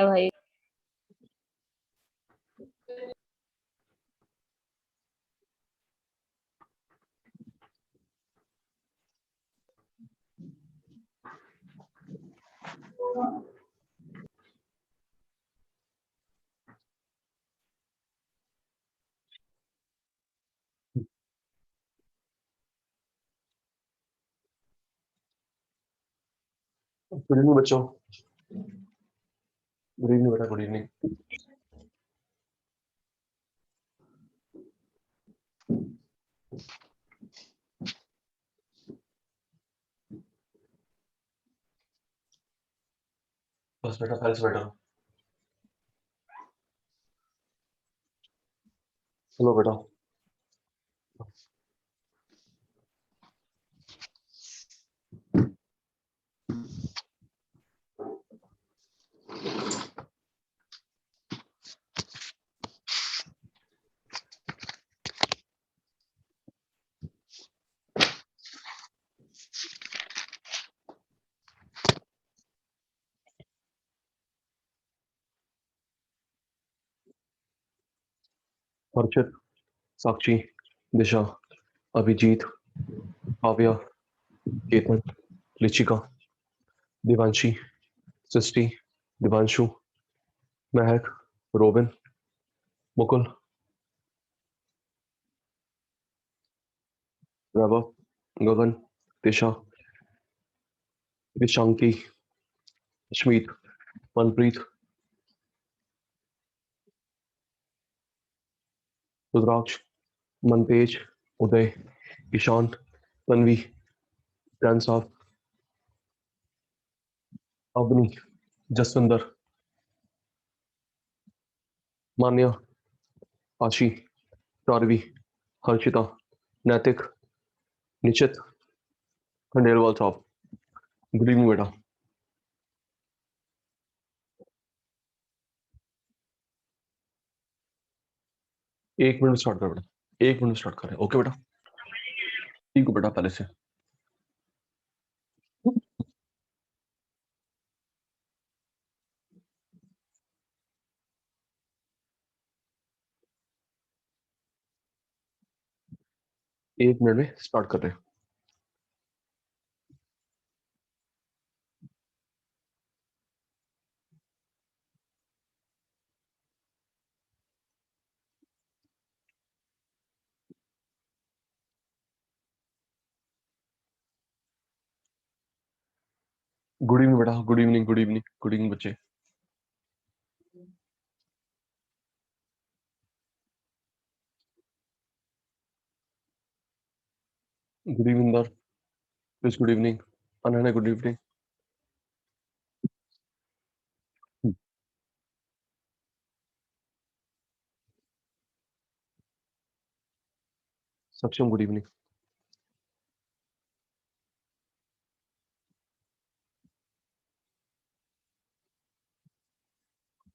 है भाई। Good evening बच्चों। गुड इवनिंग बेटा, गुड इवनिंग। बस बेटा पहले से बैठा। चलो बेटा। हर्षित, साक्षी, दिशा, अभिजीत, काव्या, केतन, लिचिका, दिवांशी, सृष्टि, दिवांशु, महक, रोबिन, मुकुल, वैभव, गगन, दिशा, विशांकी, अश्मीत, मनप्रीत, रुद्राक्ष, मनतेज, उदय, ईशान, तन्वी, चैन साहब, अवनी, जसविंदर, मान्या, आशी, चारवी, हर्षिता, नैतिक, निश्चित, खंडेलवाल साहब। गुड इवनिंग बेटा। एक मिनट स्टार्ट कर बेटा, 1 मिनट स्टार्ट करें। ओके बेटा, ठीक हो बेटा पहले से। एक मिनट में स्टार्ट कर रहे हैं। गुड इवनिंग बेटा, good evening, good evening, good evening बच्चे। गुड इवनिंग दर, please good evening. Ananya good evening. Saksham good evening.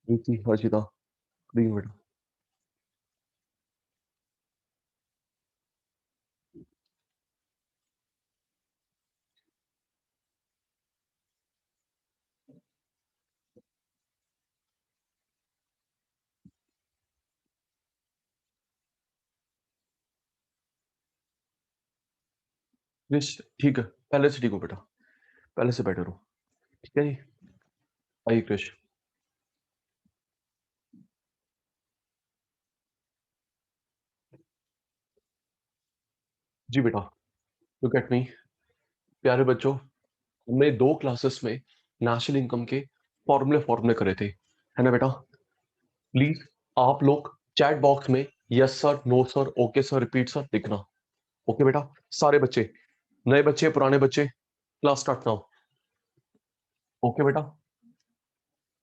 Preeti, Harshita, good evening बेटा। प्लीज ठीक है, पहले से ठीक हो बेटा, पहले से बेटर हो। ठीक है जी, आइए कृष। जी बेटा, लुक एट मी। प्यारे बच्चों, हमने 2 क्लासेस में नेशनल इनकम के फॉर्मूले फॉर्मूले करे थे, है ना बेटा। प्लीज आप लोग चैट बॉक्स में yes sir, no sir, okay sir, repeat sir लिखना। ओके बेटा, सारे बच्चे, नए बच्चे, पुराने बच्चे, क्लास स्टार्ट नाउ। ओके बेटा,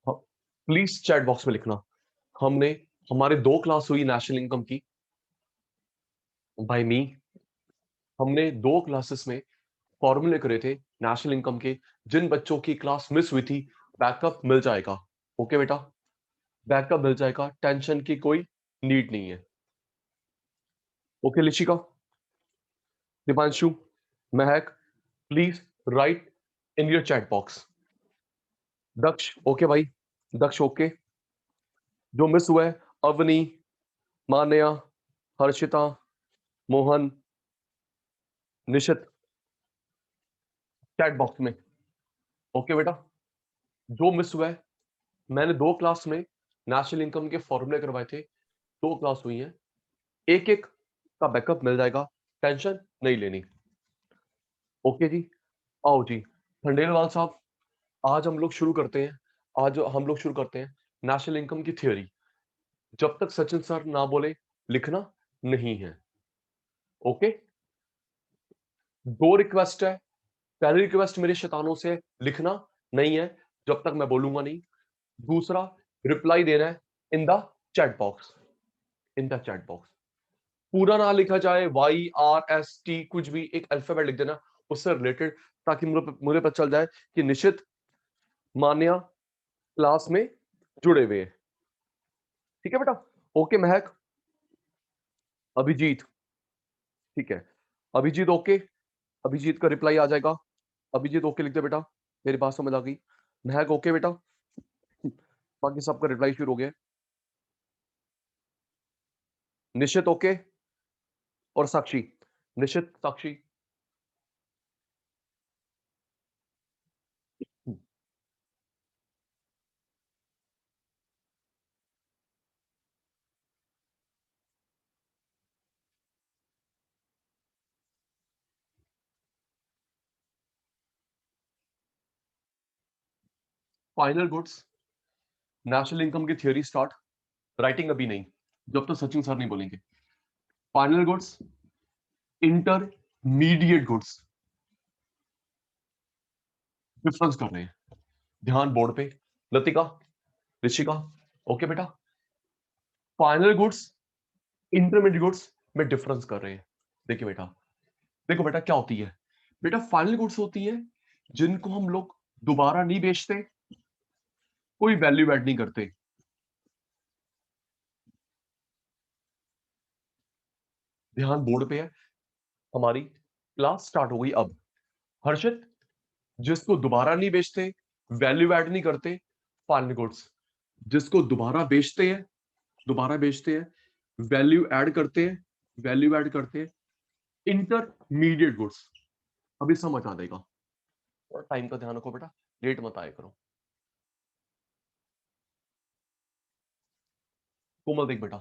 प्लीज चैट बॉक्स में लिखना। हमने हमारे 2 क्लास हुई नेशनल इनकम की बाय मी। हमने 2 क्लासेस में फॉर्मूले करे थे नेशनल इनकम के। जिन बच्चों की क्लास मिस हुई थी, बैकअप मिल जाएगा। ओके बेटा, बैकअप मिल जाएगा, टेंशन की कोई नीड नहीं है। Okay Lishika, Dipanshu, Mahak, please write in your chat box. Daksh, okay भाई, दक्ष ओके। जो मिस हुआ है, अवनी, मान्या, हर्षिता, मोहन, निशित, चैट बॉक्स में। ओके बेटा। जो मिस हुआ है, मैंने 2 क्लास में नेशनल इनकम के फॉर्मूले करवाए थे, 2 क्लास हुई हैं, एक एक का बैकअप मिल जाएगा, टेंशन नहीं लेनी। ओके जी। आओ जी खंडेलवाल साहब, आज हम लोग शुरू करते हैं। आज हम लोग शुरू करते हैं नेशनल इनकम की थ्योरी। जब तक सचिन सर ना बोले लिखना नहीं है। ओके। 2 रिक्वेस्ट है। पहली रिक्वेस्ट मेरे शैतानों से, लिखना नहीं है जब तक मैं बोलूंगा नहीं। दूसरा, रिप्लाई देना है in the chat box, in the chat box. पूरा ना लिखा जाए, YRST कुछ भी, एक अल्फाबेट लिख देना उससे रिलेटेड, ताकि मुझे पता चल जाए कि निश्चित मान्या क्लास में जुड़े हुए हैं। ठीक है बेटा। ओके महक, अभिजीत, ठीक है। अभिजीत ओके, अभिजीत का रिप्लाई आ जाएगा। अभिजीत ओके लिख दे बेटा, मेरी बात समझ आ गई। महक ओके बेटा, बाकी सबका रिप्लाई शुरू हो गया। निश्चित ओके, और साक्षी, निश्चित साक्षी। फाइनल गुड्स, नेशनल इनकम की थ्योरी स्टार्ट। राइटिंग अभी नहीं, जब तक सचिन सर नहीं बोलेंगे। Final goods, intermediate goods, difference कर रहे हैं। ध्यान बोर्ड पे, लतिका, ऋषिका, ओके बेटा। फाइनल गुड्स, इंटरमीडिएट गुड्स में डिफरेंस कर रहे हैं। देखिए बेटा, देखो बेटा क्या होती है। बेटा फाइनल गुड्स होती है जिनको हम लोग दोबारा नहीं बेचते, कोई वैल्यू ऐड नहीं करते। ध्यान बोर्ड पे है। हमारी क्लास स्टार्ट हो गई अब। हर्षित, जिसको दोबारा नहीं बेचते, वैल्यू ऐड नहीं करते, फाइनल गुड्स। जिसको दोबारा बेचते हैं, दोबारा बेचते हैं, वैल्यू ऐड करते हैं, वैल्यू ऐड करते हैं, इंटरमीडिएट गुड्स। अभी समझ आ जाएगा। और टाइम का ध्यान रखो बेटा, लेट मत आया करो। कोमल देख बेटा,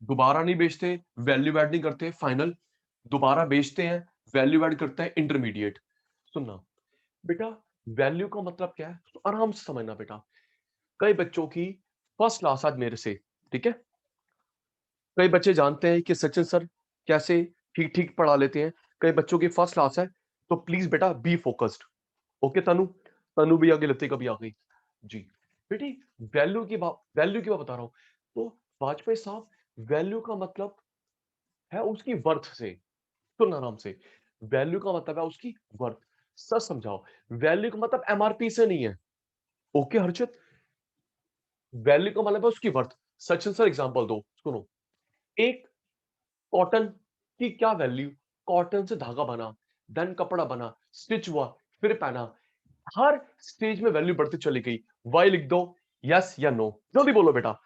दोबारा नहीं बेचते, वैल्यू ऐड नहीं करते फाइनल, दोबारा बेचते हैं, वैल्यू ऐड करते हैं इंटरमीडिएट। सुनना बेटा, वैल्यू का मतलब क्या है तो आराम से समझना बेटा। कई बच्चों की फर्स्ट क्लास आज मेरे से, ठीक है। कई बच्चे जानते हैं कि सचिन सर कैसे ठीक ठीक पढ़ा लेते हैं। कई बच्चों की फर्स्ट क्लास है, तो प्लीज बेटा बी फोकस्ड। ओके तनु, तनु भी आ गई, लतिका भी आ गई जी। बेटी वैल्यू की बात बता रहा हूं। तो वाजपेयी साहब, वैल्यू का मतलब है उसकी वर्थ से। सुन आराम से, वैल्यू का मतलब है उसकी वर्थ। सर समझाओ, वैल्यू का मतलब एमआरपी से नहीं है। ओके हर्षित, वैल्यू का मतलब है उसकी वर्थ। सचिन सर एग्जांपल दो, सुनो। एक कॉटन की क्या वैल्यू, कॉटन से धागा बना, देन कपड़ा बना, स्टिच हुआ, फिर पहना। हर स्टेज में वैल्यू बढ़ती चली गई। वाई लिख दो, यस या नो, जल्दी बोलो बेटा।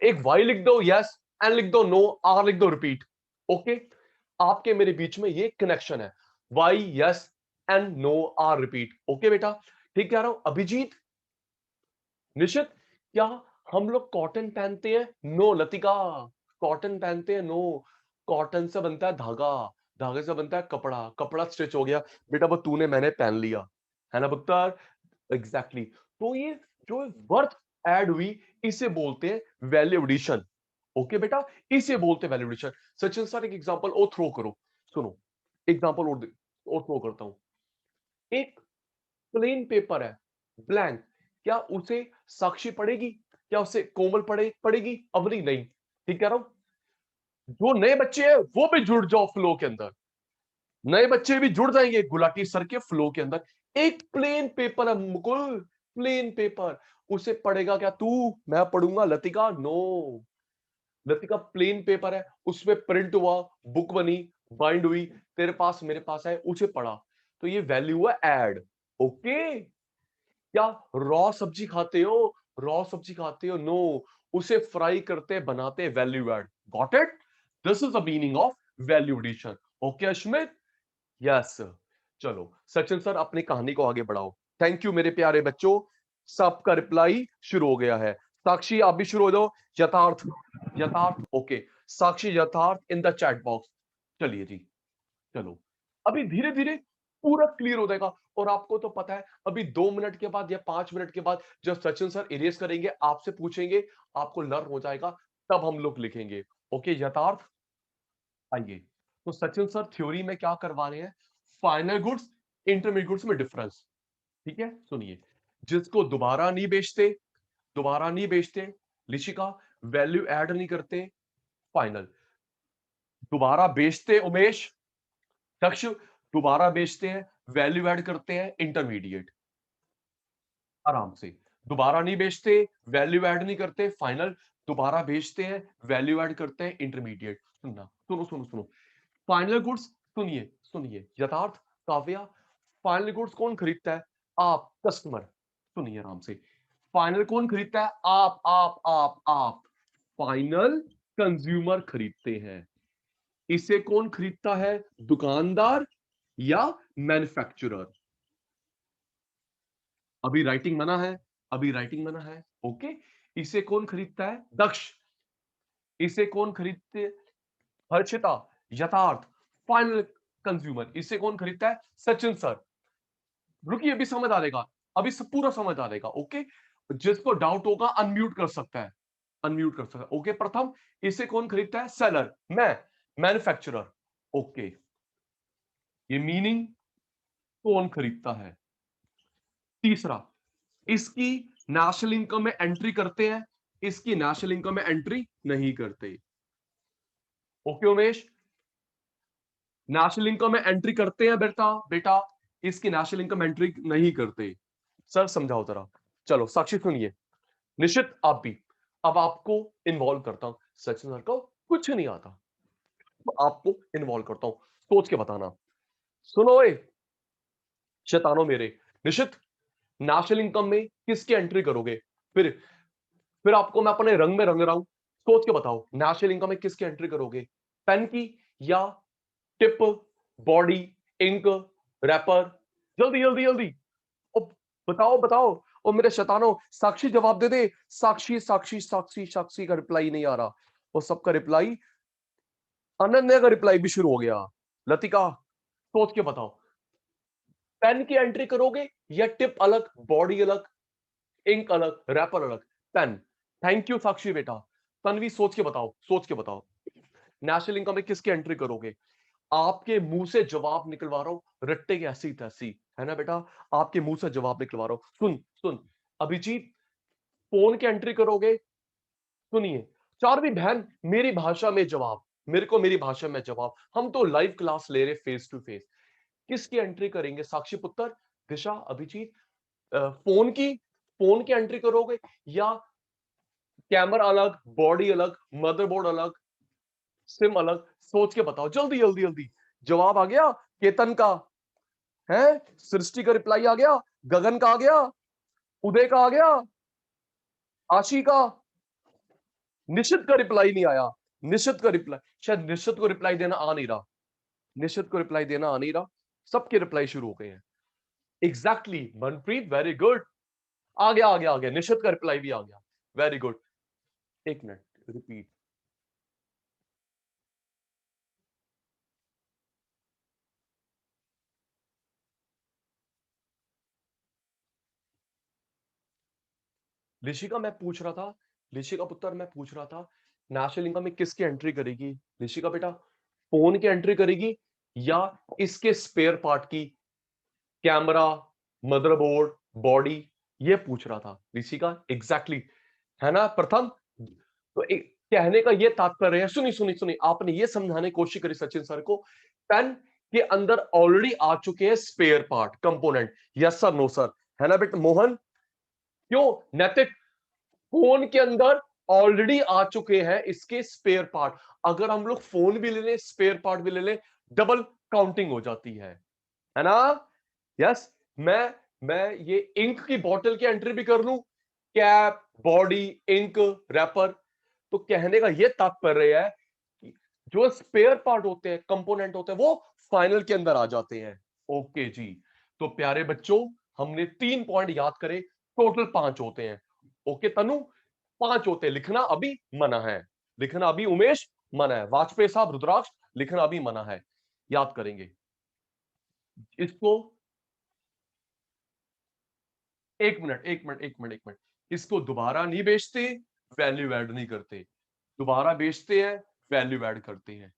एक वाई लिख दो यस, एन लिख दो नो, आर लिख दो रिपीट। ओके, आपके मेरे बीच में ये कनेक्शन है, Y yes N no R repeat. Okay बेटा, ठीक कह रहा हूं। अभिजीत, निश्चित, क्या हम लोग कॉटन पहनते हैं? नो लतिका, कॉटन पहनते हैं? नो, कॉटन से बनता है धागा, धागे से बनता है कपड़ा, कपड़ा स्टिच हो गया बेटा, वो तूने मैंने पहन लिया, है ना पुत्र। एग्जैक्टली तो ये जो वर्थ ऐड हुई, इसे बोलते हैं वैल्यू एडिशन। ओके बेटा, इसे बोलते हैं वैल्यू एडिशन। सचिन सर एक एग्जांपल और थ्रो करो, सुनो। एग्जांपल और थ्रो करता हूं। एक प्लेन पेपर है, ब्लैंक, क्या उसे साक्षी पढ़ेगी? क्या उसे कोमल पढ़ेगी? अवनी नहीं। ठीक कह रहा हूं। जो नए बच्चे हैं वो भी जुड़ जाओ फ्लो के अंदर, नए बच्चे भी जुड़ जाएंगे गुलाटी सर के फ्लो के अंदर। एक प्लेन पेपर है मुकुल, प्लेन पेपर, उसे पढ़ेगा क्या तू? मैं पढ़ूंगा Latika? No, Latika plain paper है, उसमें प्रिंट हुआ, बुक बनी, बाइंड हुई, तेरे पास मेरे पास है, उसे पढ़ा, तो ये वैल्यू है ऐड। ओके, क्या रॉ सब्जी खाते हो? रॉ सब्जी खाते हो? नो, उसे फ्राई करते बनाते value add. Got it? This is the meaning of value addition. Okay Ashmit? Yes. चलो सचिन सर अपनी कहानी को आगे बढ़ाओ। थैंक यू मेरे प्यारे बच्चों, सबका रिप्लाई शुरू हो गया है। साक्षी आप भी शुरू हो जाओ। यथार्थ, यथार्थ ओके। साक्षी यथार्थ इन द चैट बॉक्स। चलिए जी, चलो अभी धीरे धीरे पूरा क्लियर हो जाएगा। और आपको तो पता है अभी 2 मिनट के बाद या 5 मिनट के बाद जब सचिन सर इरेज करेंगे, आपसे पूछेंगे, आपको लर्न हो जाएगा, तब हम लोग लिखेंगे। ओके यथार्थ आइए। तो सचिन सर थ्योरी में क्या करवा रहे हैं? फाइनल गुड्स इंटरमीडिएट गुड्स में डिफरेंस। ठीक है सुनिए, जिसको दोबारा नहीं बेचते, दोबारा नहीं बेचते, लिशिका वैल्यू ऐड नहीं करते, फाइनल। दोबारा बेचते उमेश, दक्ष दोबारा बेचते हैं, वैल्यू ऐड करते हैं, इंटरमीडिएट। आराम से, दोबारा नहीं बेचते, वैल्यू ऐड नहीं करते, फाइनल। दोबारा बेचते हैं, वैल्यू ऐड करते हैं, इंटरमीडिएट। सुनना, सुनो सुनो सुनो। फाइनल गुड्स, सुनिए सुनिए, यथार्थ, काव्या, फाइनल गुड्स कौन खरीदता है? आप, कस्टमर। सुनिए आराम से, फाइनल कौन खरीदता है? आप। फाइनल कंज्यूमर खरीदते हैं। इसे कौन खरीदता है? दुकानदार या मैन्युफैक्चरर? अभी राइटिंग मना है, अभी राइटिंग मना है। ओके, इसे कौन खरीदता है? दक्ष। इसे कौन खरीदते? हर्षिता, यथार्थ, फाइनल कंज्यूमर। इसे कौन खरीदता है? सचिन सर। रुकिए अभी समझ आ जाएगा, अभी सब पूरा समझ आ जाएगा। ओके, जिसको डाउट होगा अनम्यूट कर सकता है, अनम्यूट कर सकता है। ओके प्रथम, इसे कौन खरीदता है? सेलर, मैं, मैन्युफैक्चरर। ओके, ये मीनिंग कौन खरीदता है। तीसरा, इसकी नेशनल इनकम में एंट्री करते हैं, इसकी नेशनल इनकम में एंट्री नहीं करते। ओके उमेश, नेशनल इनकम में एंट्री करते हैं बेटा, बेटा इसकी नेशनल इनकम एंट्री नहीं करते। सर समझाओ जरा। चलो साक्षी सुनिए, निश्चित आप भी। अब आपको इन्वॉल्व करता हूं, सचिन सर को कुछ नहीं आता, तो आपको इन्वॉल्व करता हूं, सोच के बताना। सुनो ए शैतानो मेरे, निश्चित नेशनल इनकम में किसकी एंट्री करोगे? फिर फिर आपको मैं अपने रंग में रंग रहा हूं, सोच के बताओ नेशनल इनकम में किसकी एंट्री करोगे? पेन की या टिप, बॉडी, इंक, रैपर? जल्दी जल्दी जल्दी, ओ, बताओ बताओ। और मेरे शैतानो, साक्षी जवाब दे दे। साक्षी साक्षी साक्षी साक्षी का रिप्लाई नहीं आ रहा, और सबका रिप्लाई, अनन्या का रिप्लाई भी शुरू हो गया। लतिका सोच के बताओ, पेन की एंट्री करोगे या टिप अलग, बॉडी अलग, इंक अलग, रैपर अलग? पेन। थैंक यू साक्षी बेटा। तन्वी सोच के बताओ, सोच के बताओ, नेशनल इनकम में किसकी एंट्री करोगे? आपके मुंह से जवाब निकलवा रहा हूं, रट्टे की ऐसी तैसी, है ना बेटा? आपके मुंह से जवाब निकलवा रहा हूं। सुन सुन, अभिजीत फोन की एंट्री करोगे? सुनिए, चारवीं बहन मेरी भाषा में जवाब, मेरे को मेरी भाषा में जवाब। हम तो लाइव क्लास ले रहे फेस टू फेस। किसकी एंट्री करेंगे? साक्षी पुत्र, दिशा, अभिजीत, फोन की, फोन की एंट्री करोगे या कैमरा अलग, बॉडी अलग, मदरबोर्ड अलग, सिम अलग? सोच के बताओ, जल्दी जल्दी जल्दी। जवाब आ गया केतन का, है सृष्टि का रिप्लाई आ गया, गगन का आ गया, उदय का आ गया, आशी का, निशित का रिप्लाई नहीं आया। निशित का रिप्लाई, शायद निशित को रिप्लाई देना आ नहीं रहा, निशित को रिप्लाई देना आ नहीं रहा। सबके रिप्लाई शुरू हो गए हैं। Exactly Manpreet, very good. आ गया आ गया आ गया, निशित का रिप्लाई भी आ गया, वेरी गुड। एक मिनट, रिपीट। ऋषिका मैं पूछ रहा था, ऋषिका पुत्र मैं पूछ रहा था, नेशनल इनकम में किसकी एंट्री करेगी? ऋषिका बेटा, फोन की एंट्री करेगी या इसके स्पेयर पार्ट की, कैमरा, मदरबोर्ड, बॉडी? ये पूछ रहा था ऋषिका। एग्जैक्टली, है ना प्रथम? तो कहने का ये तात्पर्य है, सुनी सुनी सुनी, आपने ये समझाने की कोशिश करी सचिन सर को, पेन के अंदर ऑलरेडी आ चुके हैं spare part, component. Yes sir, no sir, है ना बेटा? मोहन, क्यों? नैतिक, फोन के अंदर ऑलरेडी आ चुके हैं इसके स्पेयर पार्ट। अगर हम लोग फोन भी ले लें, स्पेयर पार्ट भी ले लें, डबल काउंटिंग हो जाती है ना? यस। मैं ये इंक की बोतल की एंट्री भी कर लूं, कैप, बॉडी, इंक, रैपर। तो कहने का यह तात्पर्य है कि जो स्पेयर पार्ट होते हैं, कंपोनेंट होते हैं, वो फाइनल के अंदर आ जाते हैं। ओके जी। तो प्यारे बच्चों, हमने 3 पॉइंट याद करे, टोटल 5 होते हैं। ओके तनु, 5 होते हैं। लिखना अभी मना है, लिखना अभी उमेश मना है। वाजपेयी साहब, रुद्राक्ष, लिखना अभी मना है। याद करेंगे इसको। एक मिनट, इसको दोबारा नहीं बेचते, वैल्यू ऐड नहीं करते। दोबारा बेचते हैं, वैल्यू ऐड करते हैं।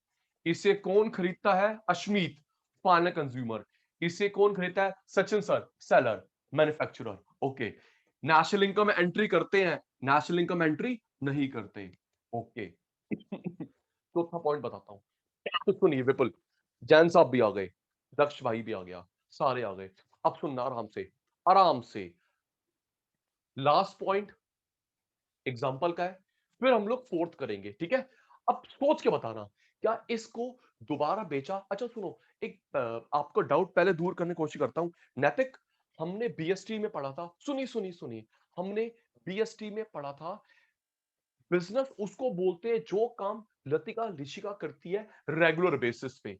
इसे कौन खरीदता है? Ashmeet, final consumer. इसे कौन खरीदता है? Sachin sir, seller, manufacturer. Okay. National income entry करते हैं, नेशनल इनकम एंट्री नहीं करते। ओके। चौथा पॉइंट बताता हूं, तो सुनिए विपुल, जैन साहब भी आ गए, दक्ष भाई भी आ गया, सारे आ गए। अब सुनना आराम से, आराम से। लास्ट पॉइंट एग्जाम्पल का है, फिर हम लोग फोर्थ करेंगे, ठीक है? अब सोच के बताना, क्या इसको दोबारा बेचा? अच्छा सुनो, एक आपको डाउट पहले दूर करने की कोशिश करता हूं। नैतिक, हमने बीएसटी में पढ़ा था, सुनी सुनी सुनी, हमने बीएसटी में पढ़ा था, बिजनेस उसको बोलते हैं जो काम लतिका ऋषिका करती है रेगुलर बेसिस पे।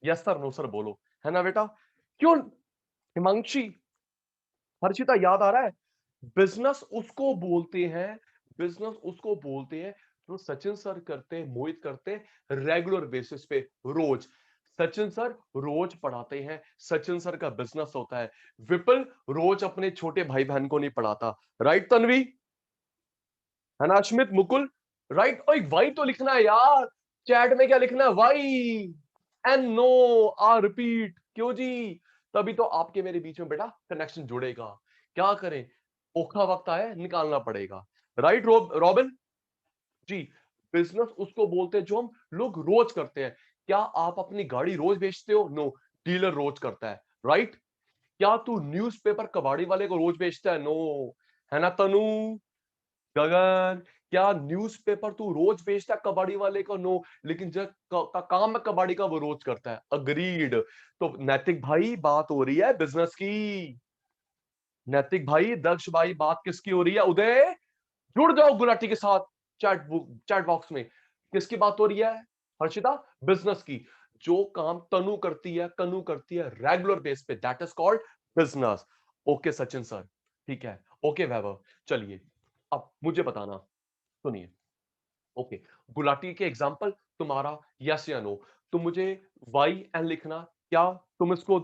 यस सर, नो सर बोलो, है ना बेटा? क्यों हिमांशी, हर्षिता, याद आ रहा है? बिजनेस उसको बोलते हैं, बिजनेस उसको बोलते हैं जो सचिन सर करते हैं, मोहित करते हैं रेगुलर बेसिस पे, रोज। सचिन सर रोज पढ़ाते हैं, सचिन सर का बिजनेस होता है। विपुल रोज अपने छोटे भाई बहन को नहीं पढ़ाता, राइट तन्वी? है ना अश्मित, मुकुल, राइट? और वाई तो लिखना है यार, चैट में क्या लिखना है? Y and no R repeat, क्यों जी? तभी तो आपके मेरे बीच में बेटा कनेक्शन जुड़ेगा। क्या करें, औखा वक्त आया, निकालना पड़ेगा, राइट? रॉबिन जी। बिजनेस उसको बोलते हैं जो हम लोग रोज करते हैं। क्या आप अपनी गाड़ी रोज बेचते हो? नो, डीलर रोज करता है, राइट? क्या तू न्यूज़पेपर कबाड़ी वाले को रोज बेचता है? नो, है ना तनु, गगन? क्या न्यूज़पेपर तू रोज बेचता है कबाड़ी वाले को? नो, लेकिन जब का काम है कबाड़ी का, वो रोज करता है। अग्रीड। तो नैतिक भाई, बात हो रही है बिजनेस की। नैतिक भाई, दक्ष भाई, बात किसकी हो रही है? उदय, जुड़ जाओ गुलाटी के साथ, चैट बॉक्स में। किसकी बात हो रही है हर्षिता? बिजनेस की। जो काम तनु करती है, कनु करती है रेगुलर बेस पे, that is called business. Okay Sachin sir, ठीक है। ओके वैभव, चलिए अब मुझे बताना, सुनिए। ओके, गुलाटी के एग्जांपल तुम्हारा यस या नो। तुम मुझे वाई एन लिखना, क्या तुम इसको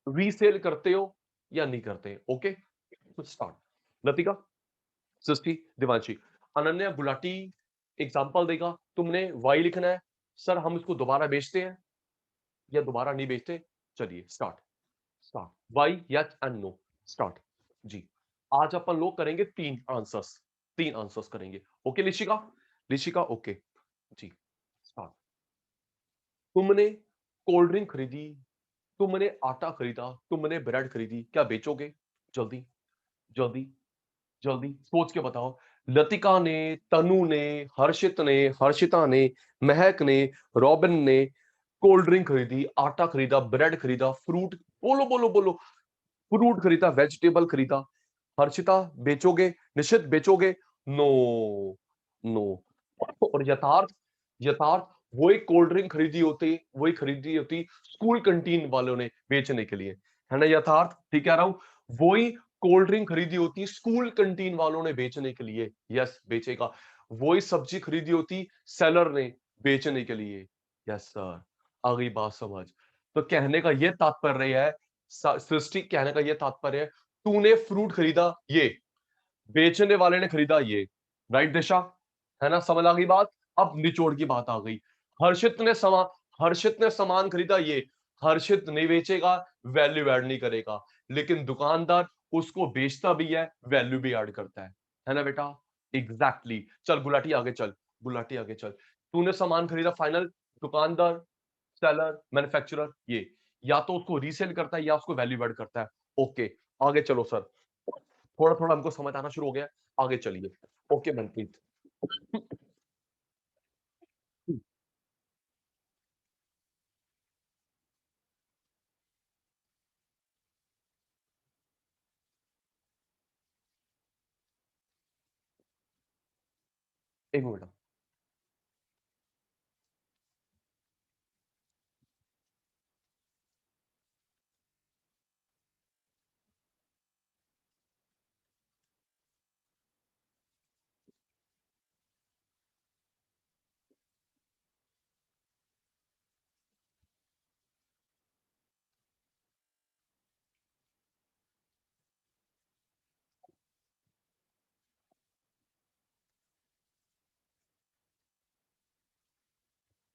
रीसेल करते हो या नहीं करते? ओके, तो स्टार्ट। लतिका, सृष्टि, दिवांशी, अनन्या, गुलाटी एग्जांपल देगा, तुमने वाई लिखना है। सर हम इसको दोबारा बेचते हैं या दोबारा नहीं बेचते? चलिए start, start. Why yes and no, start जी। आज अपन लोग करेंगे 3 आंसर्स, 3 आंसर्स करेंगे। ओके लिशिका, लिशिका ओके जी, स्टार्ट। तुमने कोल्ड ड्रिंक खरीदी, तुमने आटा खरीदा, तुमने ब्रेड खरीदी, क्या बेचोगे? जल्दी, जल्दी, जल्दी सोच के बताओ। लतिका ने, तनु ने, हर्षित ने, हर्षिता ने, महक ने, रॉबिन ने कोल्ड ड्रिंक खरीदी, आटा खरीदा, ब्रेड खरीदा, फ्रूट, बोलो बोलो बोलो, फ्रूट खरीदा, वेजिटेबल खरीदा। हर्षिता बेचोगे? निश्चित बेचोगे? No, no. और यथार्थ, यथार्थ वही कोल्ड ड्रिंक खरीदी होती, वही खरीदी होती स्कूल कैंटीन वालों ने बेचने के लिए, है ना यथार्थ? ठीक कह रहा हूं, वही कोल्ड ड्रिंक खरीदी होती स्कूल कैंटीन वालों ने बेचने के लिए, यस बेचेगा। वही सब्जी खरीदी होती सेलर ने बेचने के लिए, यस सर। आ गई बात समझ? तो कहने का यह तात्पर्य है, सृष्टि, कहने का यह तात्पर्य है, तूने फ्रूट खरीदा, ये बेचने वाले ने खरीदा ये, राइट दिशा? है ना, समझ आ गई बात? अब निचोड़ की बात आ गई। हर्षित ने सामान, हर्षित ने सामान खरीदा ये, हर्षित नहीं बेचेगा, वैल्यू ऐड नहीं करेगा, लेकिन दुकानदार उसको बेचता भी है, वैल्यू भी ऐड करता है ना बेटा? Exactly exactly. चल गुलाटी आगे चल, गुलाटी आगे चल। तूने सामान खरीदा फाइनल, दुकानदार, सेलर, मैन्युफैक्चरर, ये या तो उसको रीसेल करता है या उसको वैल्यू ऐड करता है। ओके, आगे चलो सर, थोड़ा थोड़ा हमको समझ आना शुरू हो गया, आगे चलिए। ओके मनप्रीत। एक मिनट।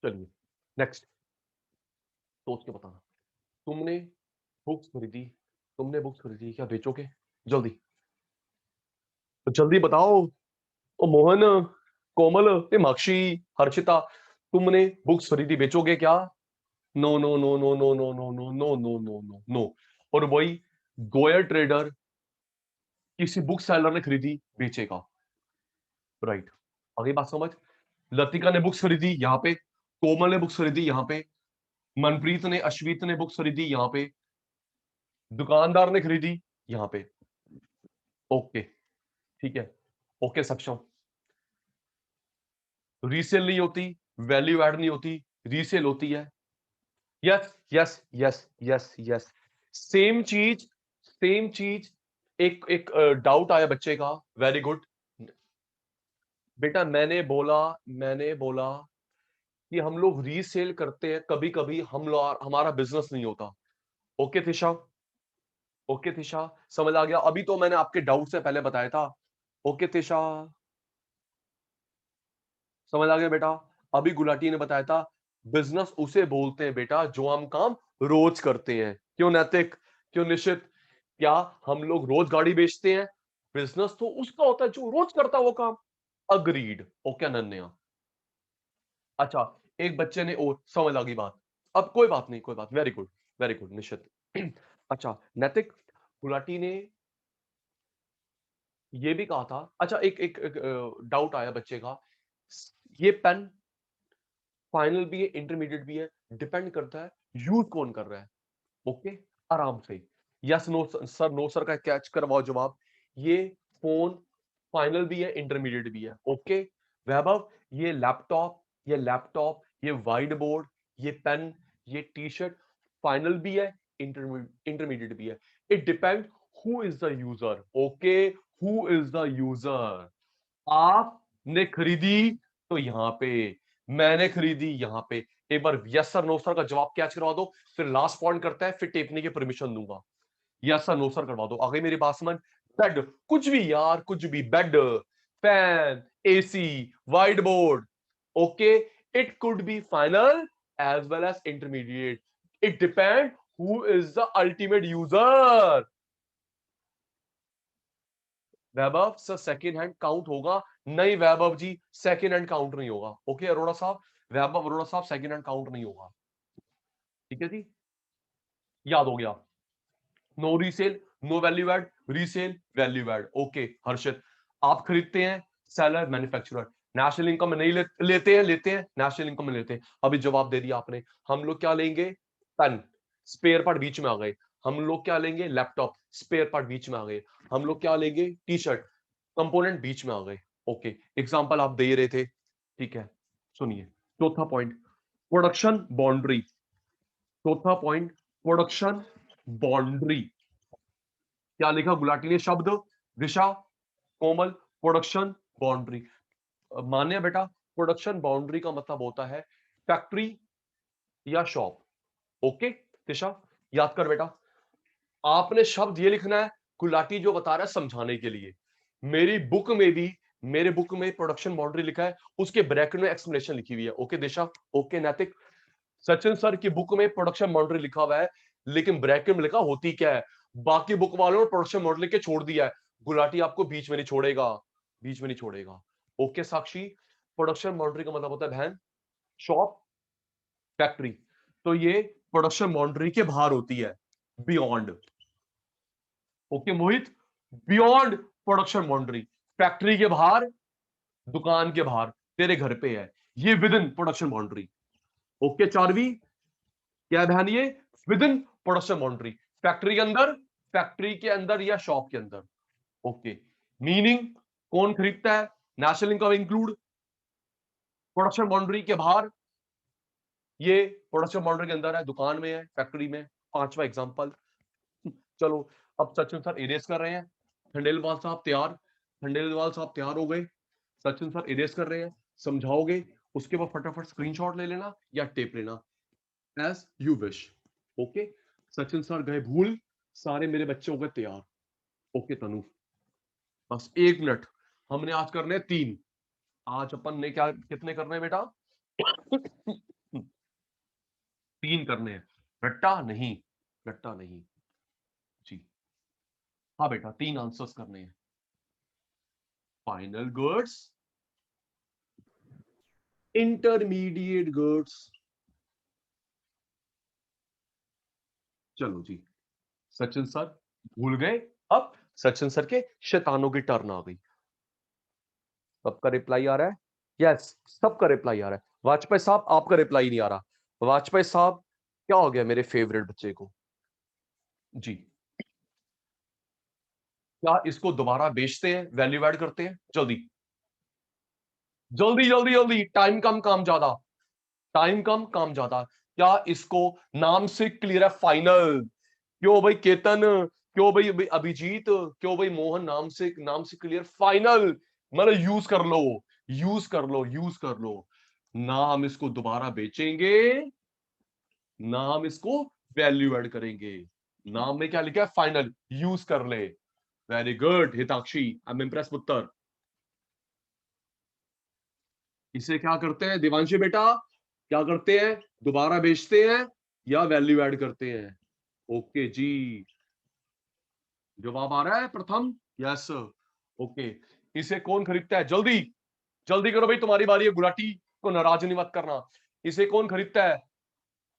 चलिए नेक्स्ट, सोच के बताना। तुमने बुक्स खरीदी, तुमने बुक्स खरीदी, क्या बेचोगे? जल्दी, तो जल्दी बताओ। ओ मोहन, कोमल, मीनाक्षी, हर्षिता, तुमने बुक्स खरीदी, बेचोगे क्या? No no no no no no no no no no no no no. और वही गोयर ट्रेडर किसी बुक सेलर ने खरीदी, बेचेगा। राइट, आगे बात समझ। लतिका ने बुक्स खरीदी यहाँ पे, कोमल ने बुक्स खरीदी यहाँ पे, मनप्रीत ने, अश्वित ने बुक्स खरीदी यहाँ पे, दुकानदार ने खरीदी यहाँ पे। ओके, ठीक है। ओके सक्षम, रीसेल नहीं होती, वैल्यू ऐड नहीं होती, रीसेल होती है। Yes yes yes yes yes, same चीज, सेम चीज। एक एक डाउट आया बच्चे का, वेरी गुड। बेटा मैंने बोला कि हम लोग रीसेल करते हैं कभी कभी, हम लोग, हमारा बिजनेस नहीं होता। ओके तिशा, ओके तिशा, समझ आ गया? अभी तो मैंने आपके डाउट से पहले बताया था। ओके तिशा, समझ आ गया बेटा? अभी गुलाटी ने बताया था, बिजनेस उसे बोलते हैं बेटा जो हम काम रोज करते हैं। क्यों नैतिक, क्यों निश्चित? क्या हम लोग रोज गाड़ी बेचते हैं? बिजनेस तो उसका होता है जो रोज करता है वो काम। अग्रीड। ओके अनन्या। अच्छा, एक बच्चे ने और समझ आ गई बात। अब कोई बात नहीं, कोई बात, वेरी गुड, वेरी गुड निश्चित। अच्छा नैतिक, गुलाटी ने ये भी कहा था। अच्छा एक एक, एक डाउट आया बच्चे का, ये पेन फाइनल भी है, इंटरमीडिएट भी है, डिपेंड करता है यूज कौन कर रहा है। ओके, आराम से। Yes no sir, no sir का कैच करवाओ जवाब। ये फोन फाइनल भी है, इंटरमीडिएट भी है। ओके वैभव, ये लैपटॉप, ये वाइट बोर्ड, ये पेन, ये टी शर्ट फाइनल भी है, इंटरमीडिएट भी है। It depend who is the user. Okay, who is the user? आपने खरीदी तो यहां पे, मैंने खरीदी यहां पे। एक बार यस सर नो सर का जवाब कैच करवा दो, फिर लास्ट पॉइंट करता है, फिर टेपने की परमिशन दूंगा। यस सर नो सर करवा दो, आगे मेरी बात समझ। बेड, कुछ भी यार, कुछ भी, bed, fan, AC, white board. Okay, it could be final as well as intermediate. It depend who is the ultimate user. Vaibhav sir second hand count होगा? नहीं Vaibhav ji, second hand count नहीं होगा। ओके अरोड़ा साहब, वैभव अरोड़ा साहब, सेकेंड हैंड काउंट नहीं होगा। ठीक है जी, याद हो गया। No resale, no value add, resale value add. Okay Harshit, आप खरीदते हैं, सेलर मैन्युफैक्चरर। नेशनल इनकम में नहीं लेते हैं, लेते हैं, नेशनल इनकम में लेते हैं। अभी जवाब दे दिया आपने। हम लोग क्या लेंगे? पेन, स्पेयर पार्ट बीच में आ गए। हम लोग क्या लेंगे? लैपटॉप, स्पेयर पार्ट बीच में आ गए। हम लोग क्या लेंगे? टी शर्ट, कंपोनेंट बीच में आ गए। ओके, एग्जांपल आप दे रहे थे, ठीक है, सुनिए। चौथा पॉइंट, प्रोडक्शन बाउंड्री। चौथा पॉइंट, प्रोडक्शन बाउंड्री। क्या लिखा गुलाटी ने शब्द? दिशा, कोमल, प्रोडक्शन बाउंड्री। मान्य बेटा, प्रोडक्शन बाउंड्री का मतलब होता है फैक्ट्री या शॉप। ओके दिशा, याद कर बेटा। आपने शब्द ये लिखना है, गुलाटी जो बता रहा है समझाने के लिए। मेरी बुक में भी, मेरे बुक में प्रोडक्शन बाउंड्री लिखा है, उसके ब्रैकेट में एक्सप्लेनेशन लिखी हुई है। ओके दिशा, ओके नैतिक। सचिन सर की बुक में प्रोडक्शन बाउंड्री लिखा हुआ है, लेकिन ब्रैकेट में लिखा होती क्या है? बाकी बुक वालों ने प्रोडक्शन बाउंड्री लिख के छोड़ दिया है। गुलाटी आपको बीच में नहीं छोड़ेगा, बीच में नहीं छोड़ेगा। ओके साक्षी, प्रोडक्शन बाउंड्री का मतलब होता है बहन शॉप, फैक्ट्री। तो ये प्रोडक्शन बाउंड्री के बाहर होती है, बियॉन्ड। ओके मोहित, बियॉन्ड प्रोडक्शन बाउंड्री, फैक्ट्री के बाहर, दुकान के बाहर, तेरे घर पे है, ये within production boundary. Okay Charvi, क्या है बहन? ये within production boundary, factory के अंदर, फैक्ट्री के अंदर या शॉप के अंदर। ओके, मीनिंग कौन खरीदता है? National income include, production boundary के बाहर, ये प्रोडक्शन बाउंड्री के अंदर है, दुकान में है, फैक्ट्री में। पांचवा एग्जांपल। चलो अब सचिन सर इरेज कर रहे हैं, खंडेलवाल साहब तैयार, खंडेलवाल साहब तैयार हो गए, सचिन सर इरेज कर रहे हैं, समझाओगे, उसके बाद फटाफट स्क्रीनशॉट ले लेना या टेप लेना, as you wish. Okay, Sachin sir गए भूल, सारे मेरे बच्चे हो गए तैयार। ओके तनु, बस 1 मिनट, हमने आज करने 3, आज अपन ने क्या कितने करने हैं बेटा? 3 करने हैं, रट्टा नहीं, रट्टा नहीं जी। हाँ बेटा 3 आंसर्स करने हैं। Final goods, intermediate goods. चलो जी, सचिन सर भूल गए, अब सचिन सर के शैतानों की टर्न आ गई। सबका रिप्लाई आ रहा है? यस, सबका रिप्लाई आ रहा है। वाजपेयी साहब आपका रिप्लाई नहीं आ रहा। वाजपेयी साहब क्या हो गया मेरे फेवरेट बच्चे को? जी, क्या इसको दोबारा बेचते हैं, वैल्यू ऐड करते हैं? जल्दी जल्दी जल्दी जल्दी, टाइम कम काम ज्यादा, टाइम कम काम ज्यादा। क्या इसको नाम से क्लियर है फाइनल? क्यों भाई केतन, क्यों भाई अभिजीत, क्यों भाई मोहन, नाम से क्लियर फाइनल, मतलब यूज कर लो, यूज कर लो, यूज कर लो। ना हम इसको दोबारा बेचेंगे, ना हम इसको वैल्यू ऐड करेंगे। नाम में क्या लिखा है? फाइनल, यूज कर ले। Very good Hitakshi, I am impress पुत्र। इसे क्या करते हैं देवांशी बेटा, क्या करते हैं? दोबारा बेचते हैं या वैल्यू ऐड करते हैं? ओके जी, जवाब आ रहा है प्रथम, यस। ओके, इसे कौन खरीदता है? जल्दी जल्दी करो भाई, तुम्हारी बारी है, गुलाटी को नाराज नहीं मत करना। इसे कौन खरीदता है?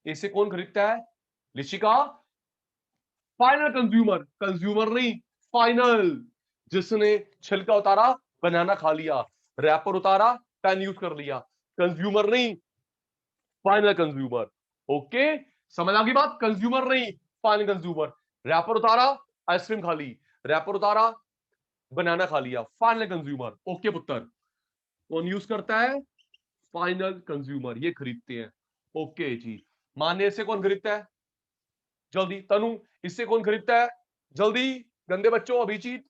इसे कौन खरीदता है? लिशिका, फाइनल कंज्यूमर, कंज्यूमर नहीं, फाइनल। जिसने छिलका उतारा, बनाना खा लिया, रैपर उतारा, पेन यूज कर लिया, कंज्यूमर नहीं, फाइनल कंज्यूमर। ओके, समझ आ गई बात? कंज्यूमर नहीं, फाइनल कंज्यूमर। रैपर उतारा, आइसक्रीम खा ली, रैपर उतारा, बनाना खा लिया, फाइनल कंज्यूमर। ओके पुत्र, कौन यूज करता है? फाइनल कंज्यूमर, ये खरीदते हैं। ओके जी, मान्य से कौन खरीदता है? जल्दी तनु, इससे कौन खरीदता है? जल्दी, गंदे बच्चों, अभिजीत,